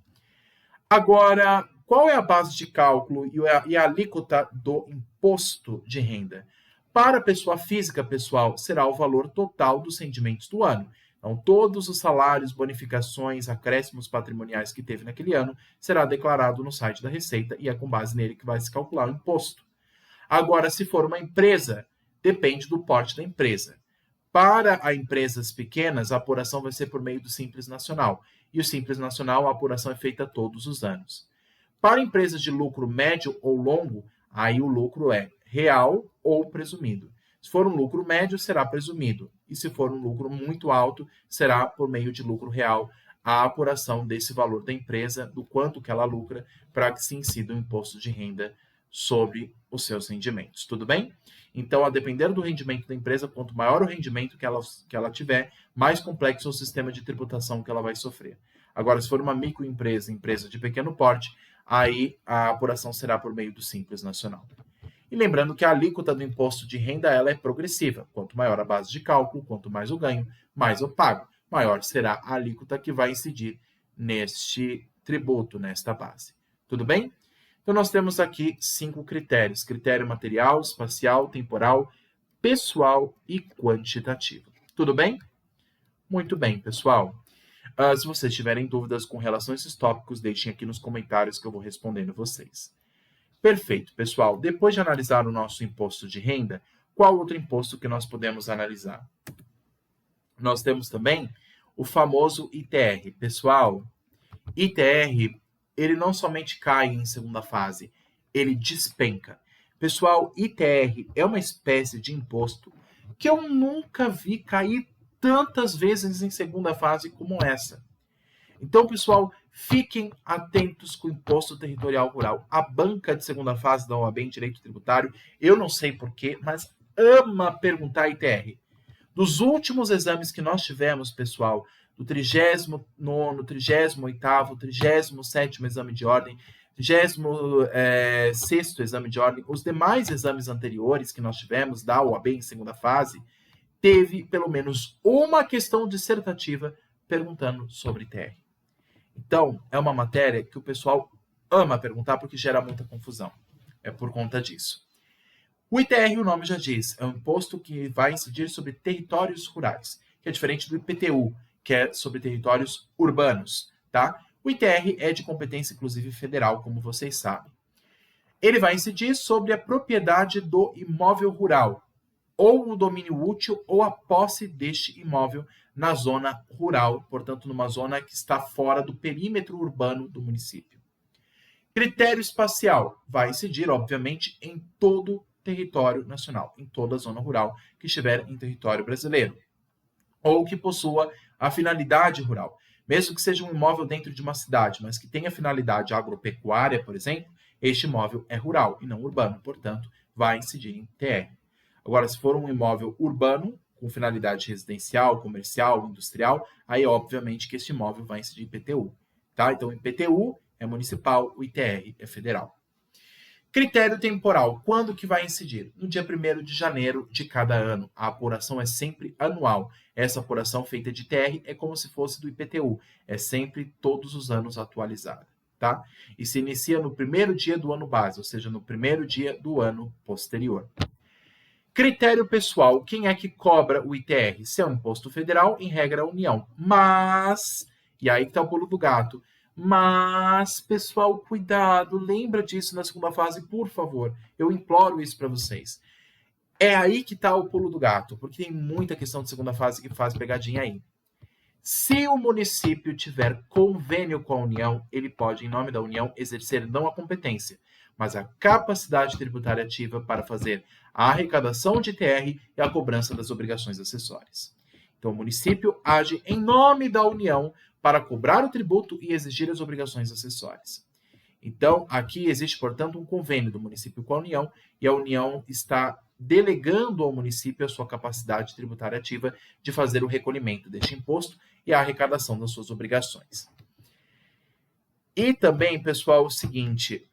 Agora, qual é a base de cálculo e a alíquota do imposto de renda? Para a pessoa física, pessoal, será o valor total dos rendimentos do ano. Então, todos os salários, bonificações, acréscimos patrimoniais que teve naquele ano será declarado no site da Receita e é com base nele que vai se calcular o imposto. Agora, se for uma empresa, depende do porte da empresa. Para as empresas pequenas, a apuração vai ser por meio do Simples Nacional. E o Simples Nacional, a apuração é feita todos os anos. Para empresas de lucro médio ou longo, aí o lucro é real ou presumido. Se for um lucro médio, será presumido. E se for um lucro muito alto, será por meio de lucro real a apuração desse valor da empresa, do quanto que ela lucra, para que se incida o imposto de renda sobre os seus rendimentos. Tudo bem? Então, a depender do rendimento da empresa, quanto maior o rendimento que ela tiver, mais complexo é o sistema de tributação que ela vai sofrer. Agora, se for uma microempresa, empresa de pequeno porte, aí a apuração será por meio do Simples Nacional. E lembrando que a alíquota do imposto de renda ela é progressiva. Quanto maior a base de cálculo, quanto mais o ganho, mais eu pago. Maior será a alíquota que vai incidir neste tributo, nesta base. Tudo bem? Então, nós temos aqui 5 critérios. Critério material, espacial, temporal, pessoal e quantitativo. Tudo bem? Muito bem, pessoal. Se vocês tiverem dúvidas com relação a esses tópicos, deixem aqui nos comentários que eu vou respondendo vocês. Perfeito, pessoal. Depois de analisar o nosso imposto de renda, qual outro imposto que nós podemos analisar? Nós temos também o famoso ITR. Pessoal, ITR, ele não somente cai em segunda fase, ele despenca. Pessoal, ITR é uma espécie de imposto que eu nunca vi cair tantas vezes em segunda fase como essa. Então, pessoal, fiquem atentos com o Imposto Territorial Rural. A banca de segunda fase da OAB em Direito Tributário, eu não sei porquê, mas ama perguntar ITR. Dos últimos exames que nós tivemos, pessoal, do 39º, 38º, 37º exame de ordem, 36º exame de ordem, os demais exames anteriores que nós tivemos da OAB em segunda fase, teve pelo menos uma questão dissertativa perguntando sobre ITR. Então, é uma matéria que o pessoal ama perguntar porque gera muita confusão. É por conta disso. O ITR, o nome já diz, é um imposto que vai incidir sobre territórios rurais, que é diferente do IPTU, que é sobre territórios urbanos, tá? O ITR é de competência, inclusive, federal, como vocês sabem. Ele vai incidir sobre a propriedade do imóvel rural, ou o domínio útil ou a posse deste imóvel na zona rural, portanto, numa zona que está fora do perímetro urbano do município. Critério espacial vai incidir, obviamente, em todo o território nacional, em toda a zona rural que estiver em território brasileiro, ou que possua a finalidade rural. Mesmo que seja um imóvel dentro de uma cidade, mas que tenha finalidade agropecuária, por exemplo, este imóvel é rural e não urbano, portanto, vai incidir em TR. Agora, se for um imóvel urbano, com finalidade residencial, comercial, industrial, aí obviamente que esse imóvel vai incidir em IPTU. Tá? Então, o IPTU é municipal, o ITR é federal. Critério temporal, quando que vai incidir? No dia 1º de janeiro de cada ano. A apuração é sempre anual. Essa apuração feita de ITR é como se fosse do IPTU, é sempre todos os anos atualizada. Tá? E se inicia no 1º dia do ano base, ou seja, no 1º dia do ano posterior. Critério pessoal, quem é que cobra o ITR? Se é um imposto federal, em regra, a União. Mas, e aí que está o pulo do gato, mas, pessoal, cuidado, lembra disso na segunda fase, por favor. Eu imploro isso para vocês. É aí que está o pulo do gato, porque tem muita questão de segunda fase que faz pegadinha aí. Se o município tiver convênio com a União, ele pode, em nome da União, exercer não a competência, mas a capacidade tributária ativa para fazer a arrecadação de ITR e a cobrança das obrigações acessórias. Então, o município age em nome da União para cobrar o tributo e exigir as obrigações acessórias. Então, aqui existe, portanto, um convênio do município com a União e a União está delegando ao município a sua capacidade tributária ativa de fazer o recolhimento deste imposto e a arrecadação das suas obrigações. E também, pessoal, o seguinte,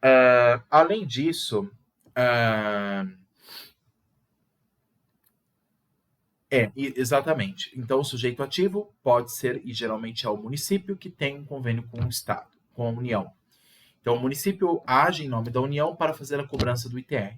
além disso, exatamente. Então, o sujeito ativo pode ser, e geralmente é o município, que tem um convênio com o Estado, com a União. Então, o município age em nome da União para fazer a cobrança do ITR.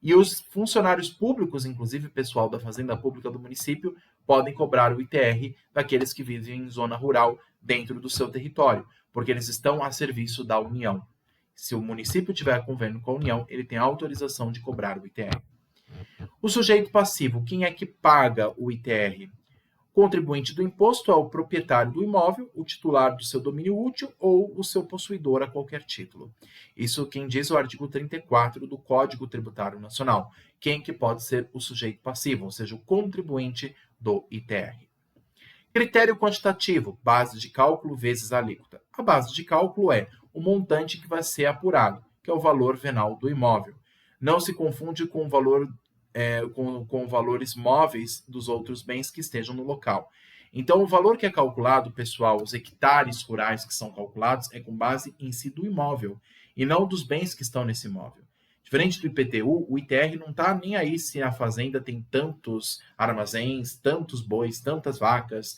E os funcionários públicos, inclusive pessoal da Fazenda Pública do município, podem cobrar o ITR daqueles que vivem em zona rural dentro do seu território, porque eles estão a serviço da União. Se o município tiver convênio com a União, ele tem autorização de cobrar o ITR. O sujeito passivo, quem é que paga o ITR? Contribuinte do imposto é o proprietário do imóvel, o titular do seu domínio útil ou o seu possuidor a qualquer título. Isso quem diz é o artigo 34 do Código Tributário Nacional. Quem que pode ser o sujeito passivo, ou seja, o contribuinte do ITR. Critério quantitativo, base de cálculo vezes a alíquota. A base de cálculo é o montante que vai ser apurado, que é o valor venal do imóvel. Não se confunde com o valor com valores móveis dos outros bens que estejam no local. Então, o valor que é calculado, pessoal, os hectares rurais que são calculados, é com base em si do imóvel, e não dos bens que estão nesse imóvel. Diferente do IPTU, o ITR não está nem aí se a fazenda tem tantos armazéns, tantos bois, tantas vacas,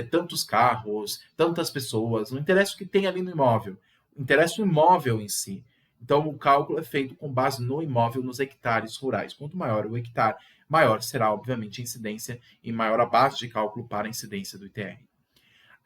tantos carros, tantas pessoas. Não interessa o que tem ali no imóvel, interessa o imóvel em si. Então, o cálculo é feito com base no imóvel, nos hectares rurais. Quanto maior o hectare, maior será, obviamente, a incidência e maior a base de cálculo para a incidência do ITR.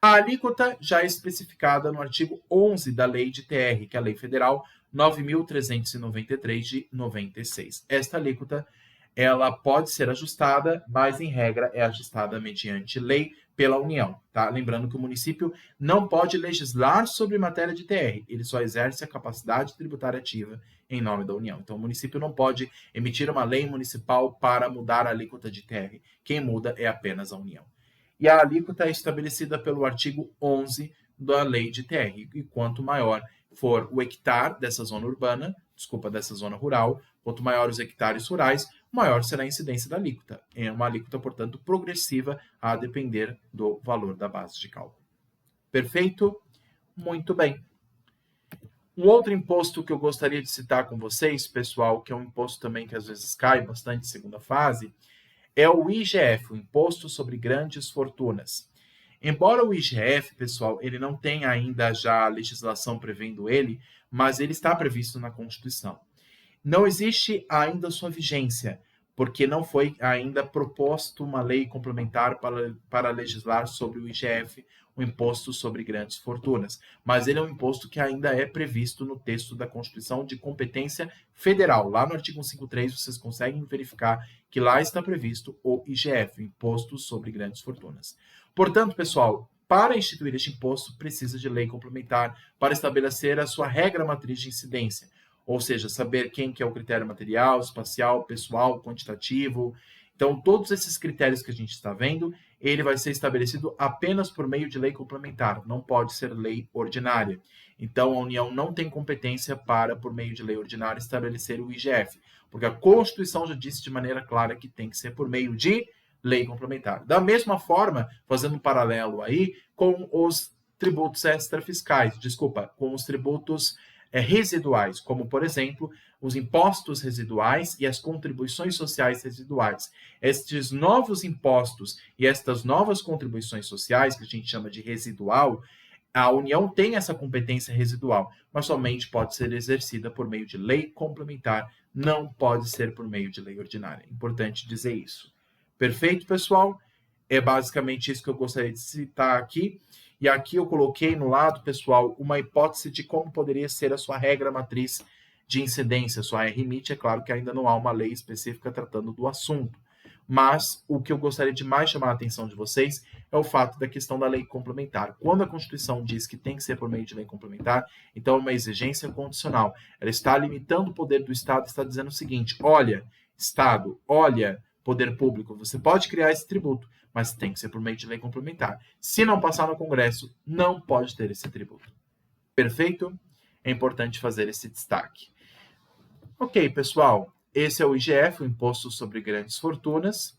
A alíquota já é especificada no artigo 11 da Lei de ITR, que é a Lei Federal 9.393 de 96. Esta alíquota ela pode ser ajustada, mas, em regra, é ajustada mediante lei pela União. Tá? Lembrando que o município não pode legislar sobre matéria de TR, ele só exerce a capacidade tributária ativa em nome da União. Então, o município não pode emitir uma lei municipal para mudar a alíquota de TR. Quem muda é apenas a União. E a alíquota é estabelecida pelo artigo 11 da Lei de TR. E quanto maior for o hectare dessa zona dessa zona rural, quanto maior os hectares rurais, maior será a incidência da alíquota. É uma alíquota, portanto, progressiva a depender do valor da base de cálculo. Perfeito? Muito bem. Um outro imposto que eu gostaria de citar com vocês, pessoal, que é um imposto também que às vezes cai bastante em segunda fase, é o IGF, o Imposto sobre Grandes Fortunas. Embora o IGF, pessoal, ele não tenha ainda já legislação prevendo ele, mas ele está previsto na Constituição. Não existe ainda sua vigência, porque não foi ainda proposto uma lei complementar para legislar sobre o IGF, o Imposto sobre Grandes Fortunas. Mas ele é um imposto que ainda é previsto no texto da Constituição de competência federal. Lá no artigo 153 vocês conseguem verificar que lá está previsto o IGF, o Imposto sobre Grandes Fortunas. Portanto, pessoal, para instituir este imposto, precisa de lei complementar para estabelecer a sua regra matriz de incidência, ou seja, saber quem que é o critério material, espacial, pessoal, quantitativo. Então, todos esses critérios que a gente está vendo, ele vai ser estabelecido apenas por meio de lei complementar, não pode ser lei ordinária. Então, a União não tem competência para, por meio de lei ordinária, estabelecer o IGF, porque a Constituição já disse de maneira clara que tem que ser por meio de lei complementar. Da mesma forma, fazendo um paralelo aí com os tributos extrafiscais, com os tributos residuais, como, por exemplo, os impostos residuais e as contribuições sociais residuais. Estes novos impostos e estas novas contribuições sociais, que a gente chama de residual, a União tem essa competência residual, mas somente pode ser exercida por meio de lei complementar, não pode ser por meio de lei ordinária. É importante dizer isso. Perfeito, pessoal? É basicamente isso que eu gostaria de citar aqui. E aqui eu coloquei no lado, pessoal, uma hipótese de como poderia ser a sua regra matriz de incidência, sua RMIT. É claro que ainda não há uma lei específica tratando do assunto. Mas o que eu gostaria de mais chamar a atenção de vocês é o fato da questão da lei complementar. Quando a Constituição diz que tem que ser por meio de lei complementar, então é uma exigência condicional. Ela está limitando o poder do Estado, está dizendo o seguinte: olha, Estado, olha, poder público, você pode criar esse tributo, mas tem que ser por meio de lei complementar. Se não passar no Congresso, não pode ter esse tributo. Perfeito? É importante fazer esse destaque. Ok, pessoal, esse é o IGF, o Imposto sobre Grandes Fortunas.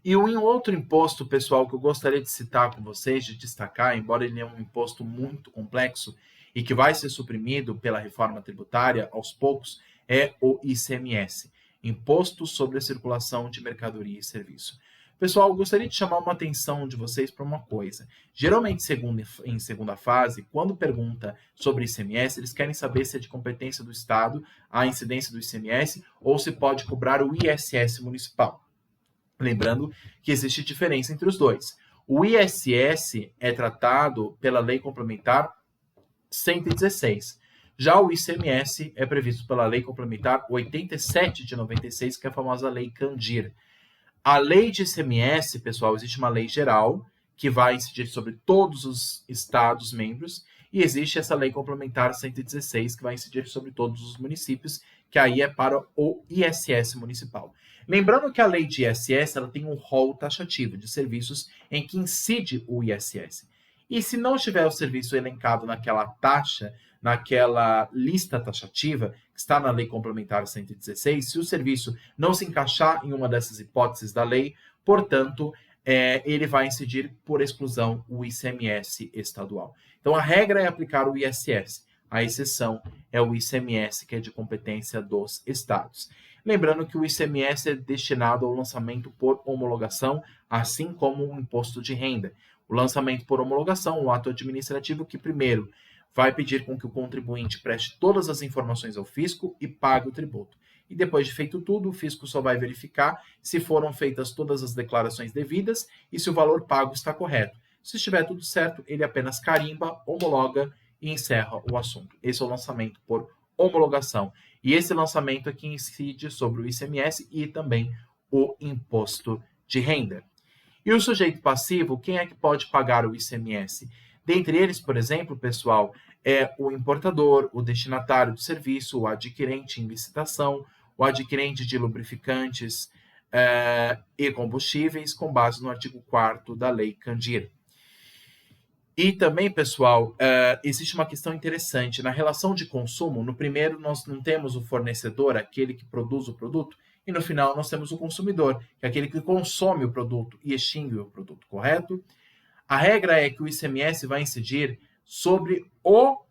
E um outro imposto, pessoal, que eu gostaria de citar com vocês, de destacar, embora ele é um imposto muito complexo e que vai ser suprimido pela reforma tributária aos poucos, é o ICMS. Imposto sobre a Circulação de Mercadoria e Serviço. Pessoal, eu gostaria de chamar uma atenção de vocês para uma coisa. Geralmente, em segunda fase, quando pergunta sobre ICMS, eles querem saber se é de competência do Estado a incidência do ICMS ou se pode cobrar o ISS municipal. Lembrando que existe diferença entre os dois. O ISS é tratado pela Lei Complementar 116. Já o ICMS é previsto pela Lei Complementar 87 de 96, que é a famosa Lei Candir. A lei de ICMS, pessoal, existe uma lei geral que vai incidir sobre todos os estados membros e existe essa lei complementar 116 que vai incidir sobre todos os municípios, que aí é para o ISS municipal. Lembrando que a lei de ISS ela tem um rol taxativo de serviços em que incide o ISS. E se não tiver o serviço elencado naquela taxa, naquela lista taxativa, que está na Lei Complementar 116, se o serviço não se encaixar em uma dessas hipóteses da lei, portanto, ele vai incidir por exclusão o ICMS estadual. Então, a regra é aplicar o ISS. A exceção é o ICMS, que é de competência dos estados. Lembrando que o ICMS é destinado ao lançamento por homologação, assim como o imposto de renda. O lançamento por homologação, um ato administrativo que, primeiro, vai pedir com que o contribuinte preste todas as informações ao fisco e pague o tributo. E depois de feito tudo, o fisco só vai verificar se foram feitas todas as declarações devidas e se o valor pago está correto. Se estiver tudo certo, ele apenas carimba, homologa e encerra o assunto. Esse é o lançamento por homologação. E esse lançamento aqui incide sobre o ICMS e também o imposto de renda. E o sujeito passivo, quem é que pode pagar o ICMS? Dentre eles, por exemplo, pessoal, é o importador, o destinatário do serviço, o adquirente em licitação, o adquirente de lubrificantes e combustíveis, com base no artigo 4º da Lei Candir. E também, pessoal, existe uma questão interessante. Na relação de consumo, no primeiro nós não temos o fornecedor, aquele que produz o produto, e no final nós temos o consumidor, que é aquele que consome o produto e extingue o produto, correto? A regra é que o ICMS vai incidir sobre o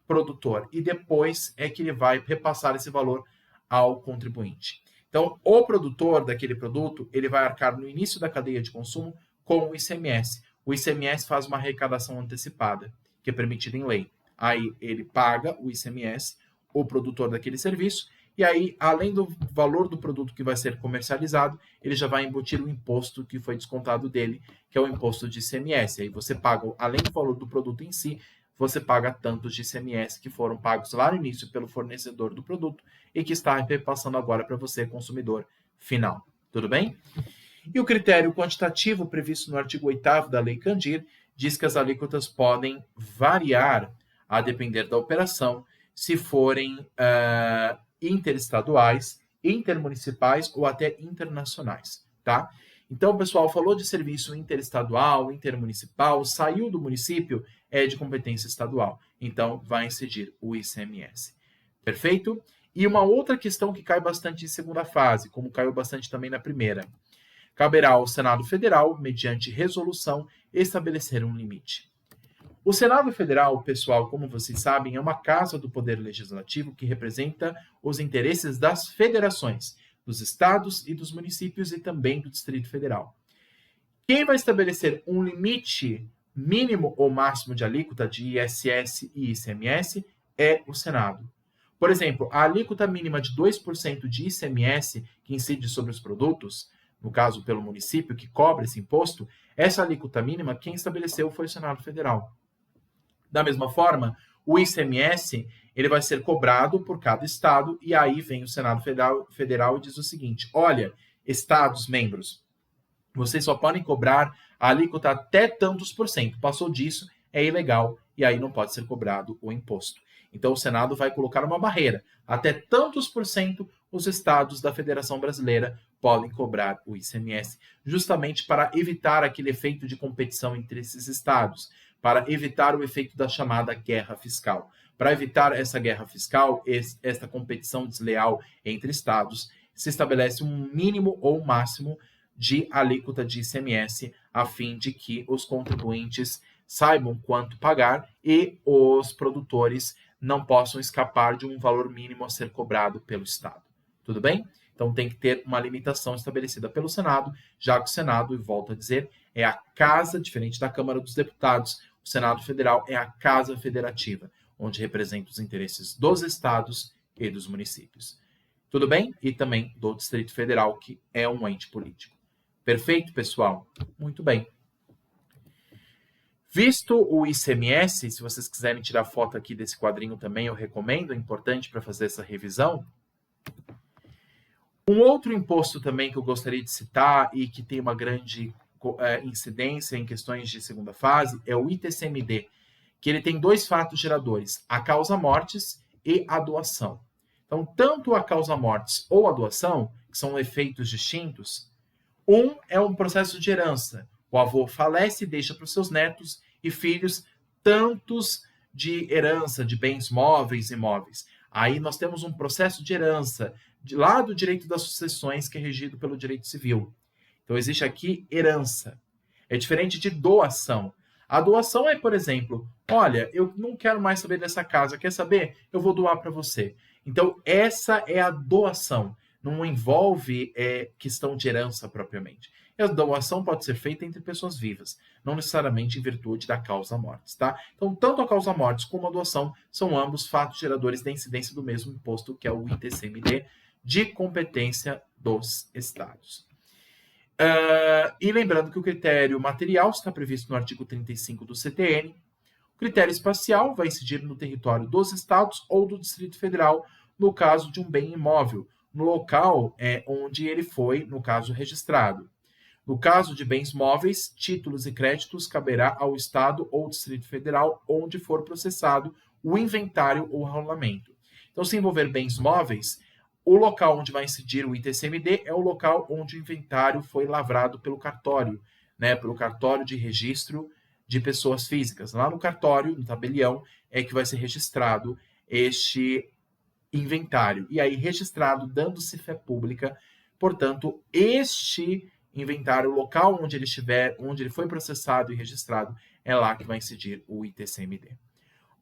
produtor e depois é que ele vai repassar esse valor ao contribuinte. Então, o produtor daquele produto, ele vai arcar no início da cadeia de consumo com o ICMS. O ICMS faz uma arrecadação antecipada, que é permitida em lei. Aí ele paga o ICMS, o produtor daquele serviço, e aí, além do valor do produto que vai ser comercializado, ele já vai embutir o imposto que foi descontado dele, que é o imposto de ICMS. Aí você paga, além do valor do produto em si, você paga tantos de ICMS que foram pagos lá no início pelo fornecedor do produto e que está repassando agora para você, consumidor final. Tudo bem? E o critério quantitativo previsto no artigo 8º da Lei Candir diz que as alíquotas podem variar a depender da operação, se forem interestaduais, intermunicipais ou até internacionais, tá? Então, pessoal, falou de serviço interestadual, intermunicipal, saiu do município, é de competência estadual. Então, vai incidir o ICMS. Perfeito? E uma outra questão que cai bastante em segunda fase, como caiu bastante também na primeira. Caberá ao Senado Federal, mediante resolução, estabelecer um limite. O Senado Federal, pessoal, como vocês sabem, é uma casa do Poder Legislativo que representa os interesses das federações, dos estados e dos municípios e também do Distrito Federal. Quem vai estabelecer um limite mínimo ou máximo de alíquota de ISS e ICMS é o Senado. Por exemplo, a alíquota mínima de 2% de ICMS que incide sobre os produtos, no caso pelo município que cobra esse imposto, essa alíquota mínima quem estabeleceu foi o Senado Federal. Da mesma forma, o ICMS ele vai ser cobrado por cada estado e aí vem o Senado Federal e diz o seguinte: olha, estados membros, vocês só podem cobrar a alíquota até tantos por cento. Passou disso, é ilegal e aí não pode ser cobrado o imposto. Então o Senado vai colocar uma barreira. Até tantos por cento os estados da Federação Brasileira podem cobrar o ICMS, justamente para evitar aquele efeito de competição entre esses estados, para evitar o efeito da chamada guerra fiscal. Para evitar essa guerra fiscal, esta competição desleal entre estados, se estabelece um mínimo ou máximo de alíquota de ICMS, a fim de que os contribuintes saibam quanto pagar e os produtores não possam escapar de um valor mínimo a ser cobrado pelo Estado. Tudo bem? Então tem que ter uma limitação estabelecida pelo Senado, já que o Senado, e volto a dizer, é a casa, diferente da Câmara dos Deputados, o Senado Federal é a casa federativa, onde representa os interesses dos estados e dos municípios. Tudo bem? E também do Distrito Federal, que é um ente político. Perfeito, pessoal? Muito bem. Visto o ICMS, se vocês quiserem tirar foto aqui desse quadrinho também, eu recomendo, é importante para fazer essa revisão. Um outro imposto também que eu gostaria de citar e que tem uma grande incidência em questões de segunda fase é o ITCMD, que ele tem dois fatos geradores, a causa-mortes e a doação. Então, tanto a causa-mortes ou a doação, que são efeitos distintos, um é um processo de herança. O avô falece e deixa para os seus netos e filhos tantos de herança, de bens móveis e imóveis. Aí nós temos um processo de herança, lá do direito das sucessões, que é regido pelo direito civil. Então, existe aqui herança. É diferente de doação. A doação é, por exemplo, olha, eu não quero mais saber dessa casa, quer saber? Eu vou doar para você. Então, essa é a doação. Não envolve questão de herança propriamente. E a doação pode ser feita entre pessoas vivas, não necessariamente em virtude da causa-mortes, tá? Então, tanto a causa-mortes como a doação são ambos fatos geradores da incidência do mesmo imposto, que é o ITCMD, de competência dos estados. E lembrando que o critério material está previsto no artigo 35 do CTN. O critério espacial vai incidir no território dos estados ou do Distrito Federal, no caso de um bem imóvel, no local onde ele foi, no caso, registrado. No caso de bens móveis, títulos e créditos, caberá ao Estado ou Distrito Federal onde for processado o inventário ou rolamento. Então, se envolver bens móveis, o local onde vai incidir o ITCMD é o local onde o inventário foi lavrado pelo cartório, pelo cartório de registro de pessoas físicas. Lá no cartório, no tabelião, é que vai ser registrado este inventário. E aí, registrado, dando-se fé pública, portanto, este inventário, o local onde ele estiver, onde ele foi processado e registrado, é lá que vai incidir o ITCMD.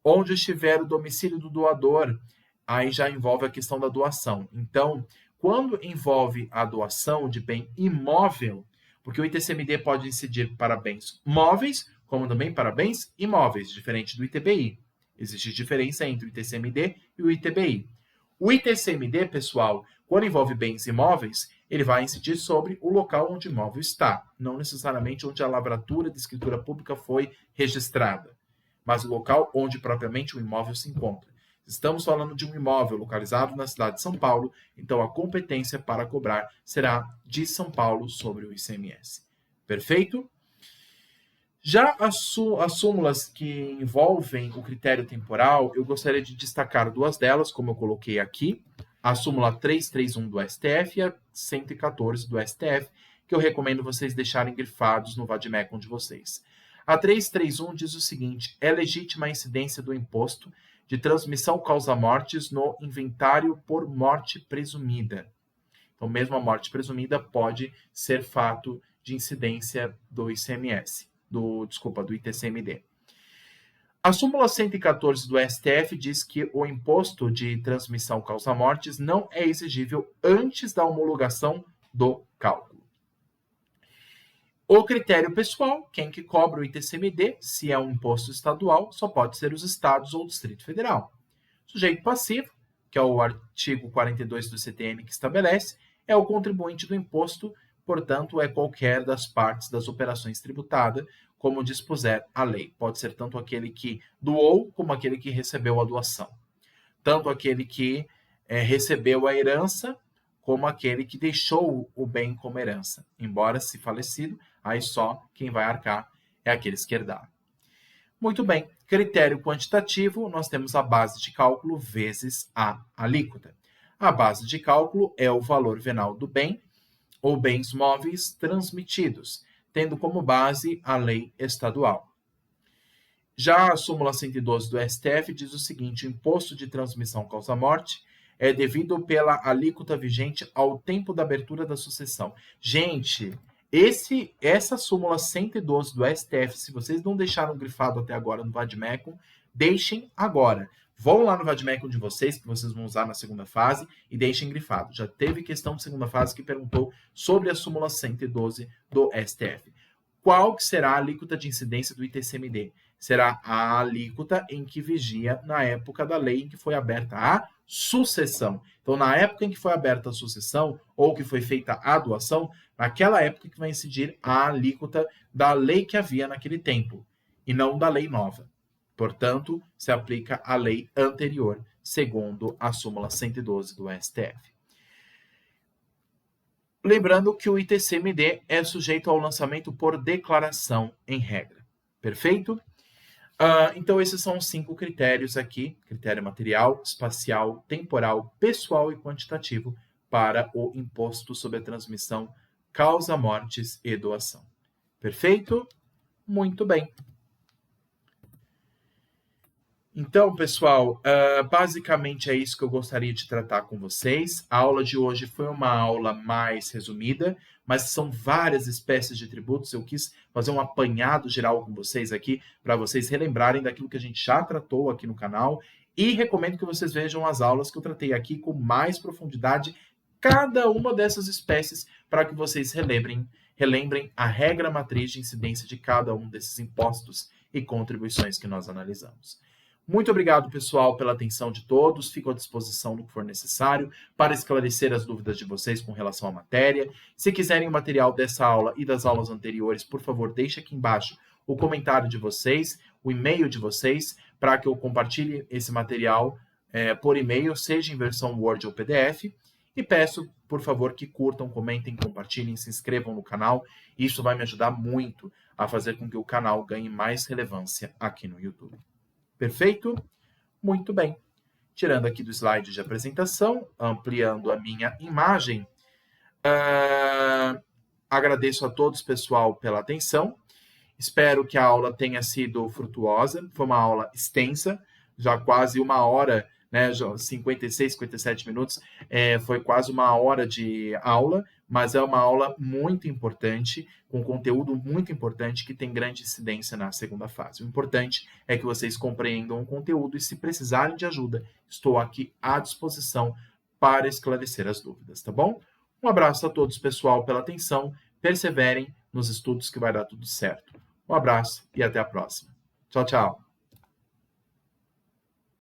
Onde estiver o domicílio do doador, aí já envolve a questão da doação. Então, quando envolve a doação de bem imóvel, porque o ITCMD pode incidir para bens móveis, como também para bens imóveis, diferente do ITBI. Existe diferença entre o ITCMD e o ITBI. O ITCMD, pessoal, quando envolve bens imóveis, ele vai incidir sobre o local onde o imóvel está, não necessariamente onde a lavratura de escritura pública foi registrada, mas o local onde propriamente o imóvel se encontra. Estamos falando de um imóvel localizado na cidade de São Paulo, então a competência para cobrar será de São Paulo sobre o ICMS. Perfeito? Já as súmulas que envolvem o critério temporal, eu gostaria de destacar duas delas, como eu coloquei aqui, a súmula 331 do STF e a 114 do STF, que eu recomendo vocês deixarem grifados no vademecum de vocês. A 331 diz o seguinte: é legítima a incidência do imposto de transmissão causa-mortes no inventário por morte presumida. Então, mesmo a morte presumida pode ser fato de incidência do ICMS. Do ITCMD. A súmula 114 do STF diz que o imposto de transmissão causa-mortes não é exigível antes da homologação do cálculo. O critério pessoal, quem que cobra o ITCMD, se é um imposto estadual, só pode ser os estados ou o Distrito Federal. Sujeito passivo, que é o artigo 42 do CTN que estabelece, é o contribuinte do imposto, portanto, é qualquer das partes das operações tributadas, como dispuser a lei. Pode ser tanto aquele que doou, como aquele que recebeu a doação. Tanto aquele que recebeu a herança, como aquele que deixou o bem como herança. Embora, se falecido, aí só quem vai arcar é aqueles que herdaram. Muito bem. Critério quantitativo, nós temos a base de cálculo vezes a alíquota. A base de cálculo é o valor venal do bem, ou bens móveis transmitidos, tendo como base a lei estadual. Já a súmula 112 do STF diz o seguinte: o imposto de transmissão causa-morte é devido pela alíquota vigente ao tempo da abertura da sucessão. Gente, essa súmula 112 do STF, se vocês não deixaram grifado até agora no vademecum, deixem agora. Vão lá no vademecum de vocês, que vocês vão usar na segunda fase, e deixem grifado. Já teve questão de segunda fase que perguntou sobre a súmula 112 do STF. Qual que será a alíquota de incidência do ITCMD? Será a alíquota em que vigia na época da lei em que foi aberta a sucessão. Então, na época em que foi aberta a sucessão, ou que foi feita a doação, naquela época que vai incidir a alíquota da lei que havia naquele tempo, e não da lei nova. Portanto, se aplica a lei anterior, segundo a súmula 112 do STF. Lembrando que o ITCMD é sujeito ao lançamento por declaração em regra. Perfeito? Então, esses são os 5 critérios aqui: critério material, espacial, temporal, pessoal e quantitativo para o imposto sobre a transmissão, causa mortes e doação. Perfeito? Muito bem. Então, pessoal, basicamente é isso que eu gostaria de tratar com vocês. A aula de hoje foi uma aula mais resumida, mas são várias espécies de tributos. Eu quis fazer um apanhado geral com vocês aqui, para vocês relembrarem daquilo que a gente já tratou aqui no canal. E recomendo que vocês vejam as aulas que eu tratei aqui com mais profundidade, cada uma dessas espécies, para que vocês relembrem a regra matriz de incidência de cada um desses impostos e contribuições que nós analisamos. Muito obrigado, pessoal, pela atenção de todos. Fico à disposição no que for necessário para esclarecer as dúvidas de vocês com relação à matéria. Se quiserem o material dessa aula e das aulas anteriores, por favor, deixe aqui embaixo o comentário de vocês, o e-mail de vocês, para que eu compartilhe esse material por e-mail, seja em versão Word ou PDF. E peço, por favor, que curtam, comentem, compartilhem, se inscrevam no canal. Isso vai me ajudar muito a fazer com que o canal ganhe mais relevância aqui no YouTube. Perfeito? Muito bem. Tirando aqui do slide de apresentação, ampliando a minha imagem, agradeço a todos, pessoal, pela atenção. Espero que a aula tenha sido frutuosa. Foi uma aula extensa, já quase uma hora, né, 56, 57 minutos, foi quase uma hora de aula, mas é uma aula muito importante, com conteúdo muito importante, que tem grande incidência na segunda fase. O importante é que vocês compreendam o conteúdo e, se precisarem de ajuda, estou aqui à disposição para esclarecer as dúvidas, tá bom? Um abraço a todos, pessoal, pela atenção. Perseverem nos estudos que vai dar tudo certo. Um abraço e até a próxima. Tchau, tchau.